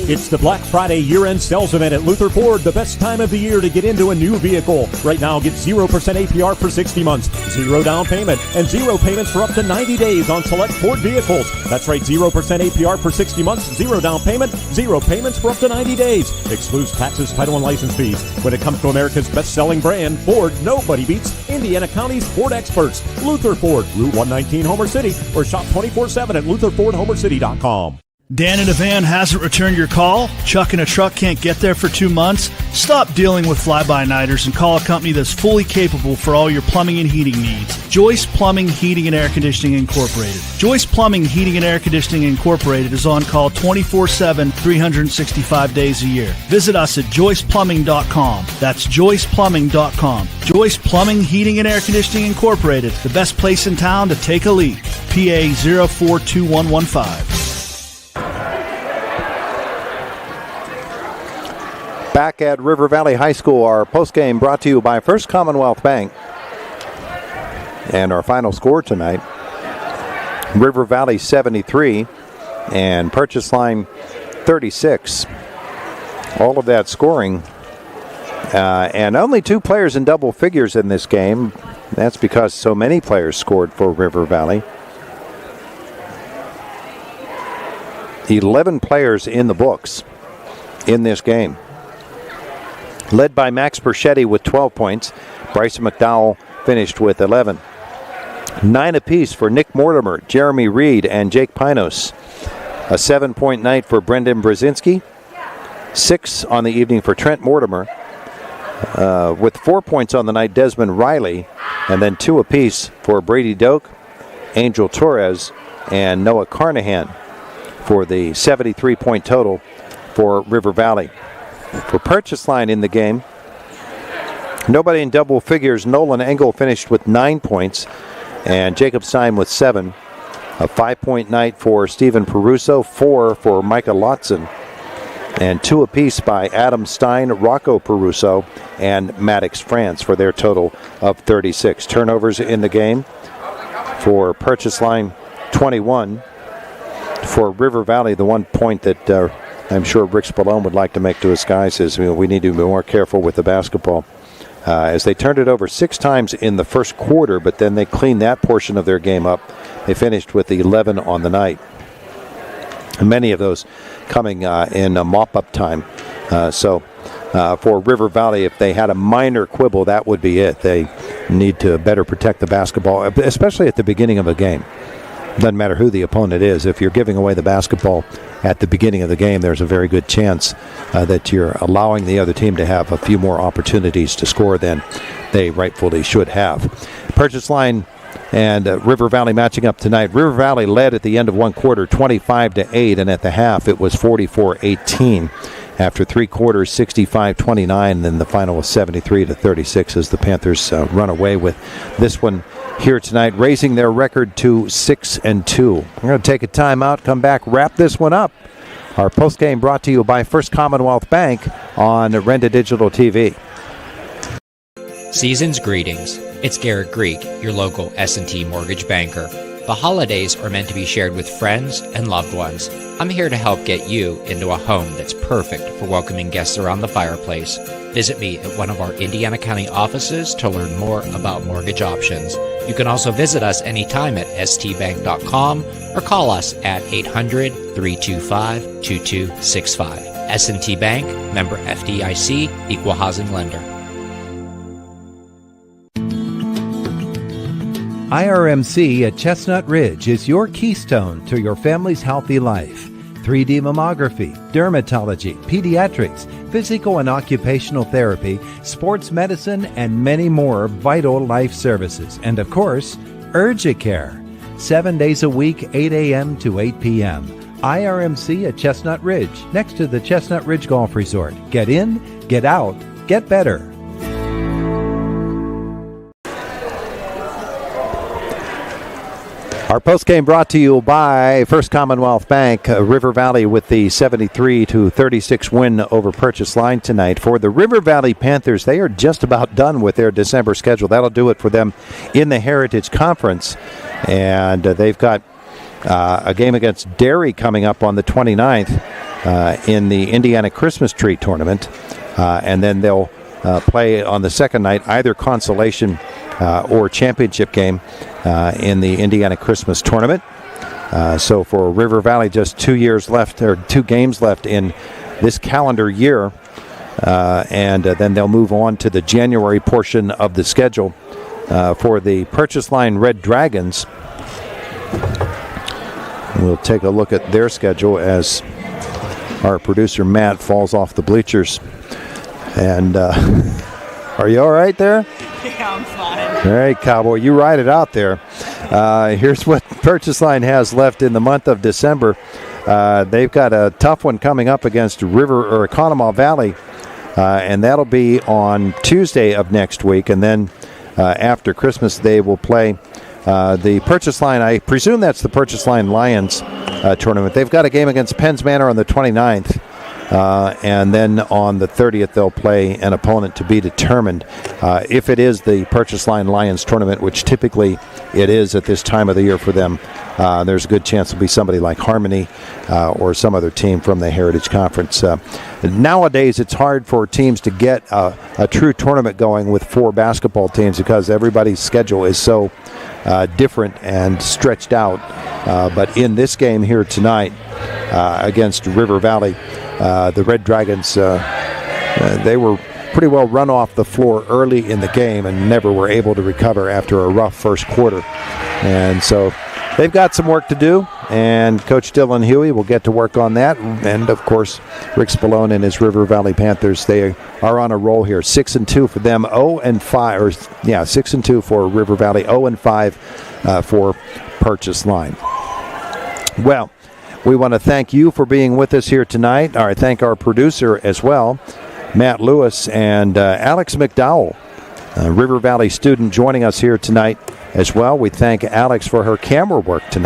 It's the Black Friday year-end sales event at Luther Ford, the best time of the year to get into a new vehicle. Right now, get 0% APR for 60 months, 0 down payment, and 0 payments for up to 90 days on select Ford vehicles. That's right, 0% APR for 60 months, 0 down payment, 0 payments for up to 90 days. Excludes taxes, title, and license fees. When it comes to America's best-selling brand, Ford, nobody beats Indiana County's Ford experts. Luther Ford, Route 119, Homer City, or shop 24/7 at LutherFordHomerCity.com. Dan in a van hasn't returned your call? Chuck in a truck can't get there for 2 months? Stop dealing with fly-by-nighters and call a company that's fully capable for all your plumbing and heating needs. Joyce Plumbing, Heating, and Air Conditioning Incorporated. Joyce Plumbing, Heating, and Air Conditioning Incorporated is on call 24/7, 365 days a year. Visit us at joyceplumbing.com. That's joyceplumbing.com. Joyce Plumbing, Heating, and Air Conditioning Incorporated, the best place in town to take a leak. PA 042115. Back at River Valley High School, our postgame brought to you by First Commonwealth Bank. And our final score tonight, River Valley 73 and Purchase Line 36. All of that scoring. And only 2 players in double figures in this game. That's because so many players scored for River Valley. 11 players in the books in this game. Led by Max Perchetti with 12 points. Bryson McDowell finished with 11. 9 apiece for Nick Mortimer, Jeremy Reed, and Jake Pinos. A 7-point night for Brendan Brzezinski. 6 on the evening for Trent Mortimer. With 4 points on the night, Desmond Riley. And then 2 apiece for Brady Doak, Angel Torres, and Noah Carnahan for the 73-point total for River Valley. For Purchase Line in the game, nobody in double figures. Nolan Engel finished with 9 points, and Jacob Stein with 7. A 5-point night for Stephen Peruso, 4 for Micah Lotson, and 2 apiece by Adam Stein, Rocco Peruso, and Maddox France for their total of 36. Turnovers in the game for Purchase Line, 21. For River Valley, the 1 point that I'm sure Rick Spallone would like to make to his guys is we need to be more careful with the basketball. As they turned it over 6 times in the first quarter, but then they cleaned that portion of their game up. They finished with 11 on the night. Many of those coming in mop-up time. So for River Valley, if they had a minor quibble, that would be it. They need to better protect the basketball, especially at the beginning of a game. Doesn't matter who the opponent is. If you're giving away the basketball at the beginning of the game, there's a very good chance that you're allowing the other team to have a few more opportunities to score than they rightfully should have. Purchase Line and River Valley matching up tonight. River Valley led at the end of one quarter 25-8, and at the half it was 44-18. After 3 quarters, 65-29, and then the final was 73-36 as the Panthers run away with this one here tonight, raising their record to 6-2. We're going to take a timeout, come back, wrap this one up. Our postgame brought to you by First Commonwealth Bank on Renda Digital TV. Season's greetings. It's Garrett Greek, your local S&T mortgage banker. The holidays are meant to be shared with friends and loved ones. I'm here to help get you into a home that's perfect for welcoming guests around the fireplace. Visit me at one of our Indiana County offices to learn more about mortgage options. You can also visit us anytime at stbank.com or call us at 800-325-2265. S&T Bank, member FDIC, equal housing lender. IRMC at Chestnut Ridge is your keystone to your family's healthy life. 3D mammography, dermatology, pediatrics, physical and occupational therapy, sports medicine, and many more vital life services. And of course, Urgicare. 7 days a week, 8 a.m. to 8 p.m. IRMC at Chestnut Ridge, next to the Chestnut Ridge Golf Resort. Get in, get out, get better. Our postgame brought to you by First Commonwealth Bank. River Valley with the 73-36 win over Purchase Line tonight. For the River Valley Panthers, they are just about done with their December schedule. That'll do it for them in the Heritage Conference. And they've got a game against Derry coming up on the 29th in the Indiana Christmas Tree Tournament. And then they'll play on the second night either consolation or championship game in the Indiana Christmas Tournament. So for River Valley, just 2 years left, or 2 games left in this calendar year, and then they'll move on to the January portion of the schedule. For the Purchase Line Red Dragons, we'll take a look at their schedule as our producer Matt falls off the bleachers. And are you all right there? Yeah, I'm fine. All right, Cowboy, you ride it out there. Here's what Purchase Line has left in the month of December. They've got a tough one coming up against Economo Valley, and that'll be on Tuesday of next week. And then after Christmas, they will play the Purchase Line. I presume that's the Purchase Line Lions tournament. They've got a game against Penns Manor on the 29th. And then on the 30th, they'll play an opponent to be determined. If it is the Purchase Line Lions tournament, which typically it is at this time of the year for them, there's a good chance it'll be somebody like Harmony or some other team from the Heritage Conference. Nowadays, it's hard for teams to get a true tournament going with 4 basketball teams because everybody's schedule is so different and stretched out. But in this game here tonight against River Valley, the Red Dragons, they were pretty well run off the floor early in the game and never were able to recover after a rough first quarter. And so they've got some work to do, and Coach Dylan Huey will get to work on that. And, of course, Rick Spallone and his River Valley Panthers, they are on a roll here. 6-2 for them, 6-2 for River Valley, 0-5 for Purchase Line. Well, we want to thank you for being with us here tonight. I thank our producer as well, Matt Lewis, and Alex McDowell, a River Valley student, joining us here tonight as well. We thank Alex for her camera work tonight.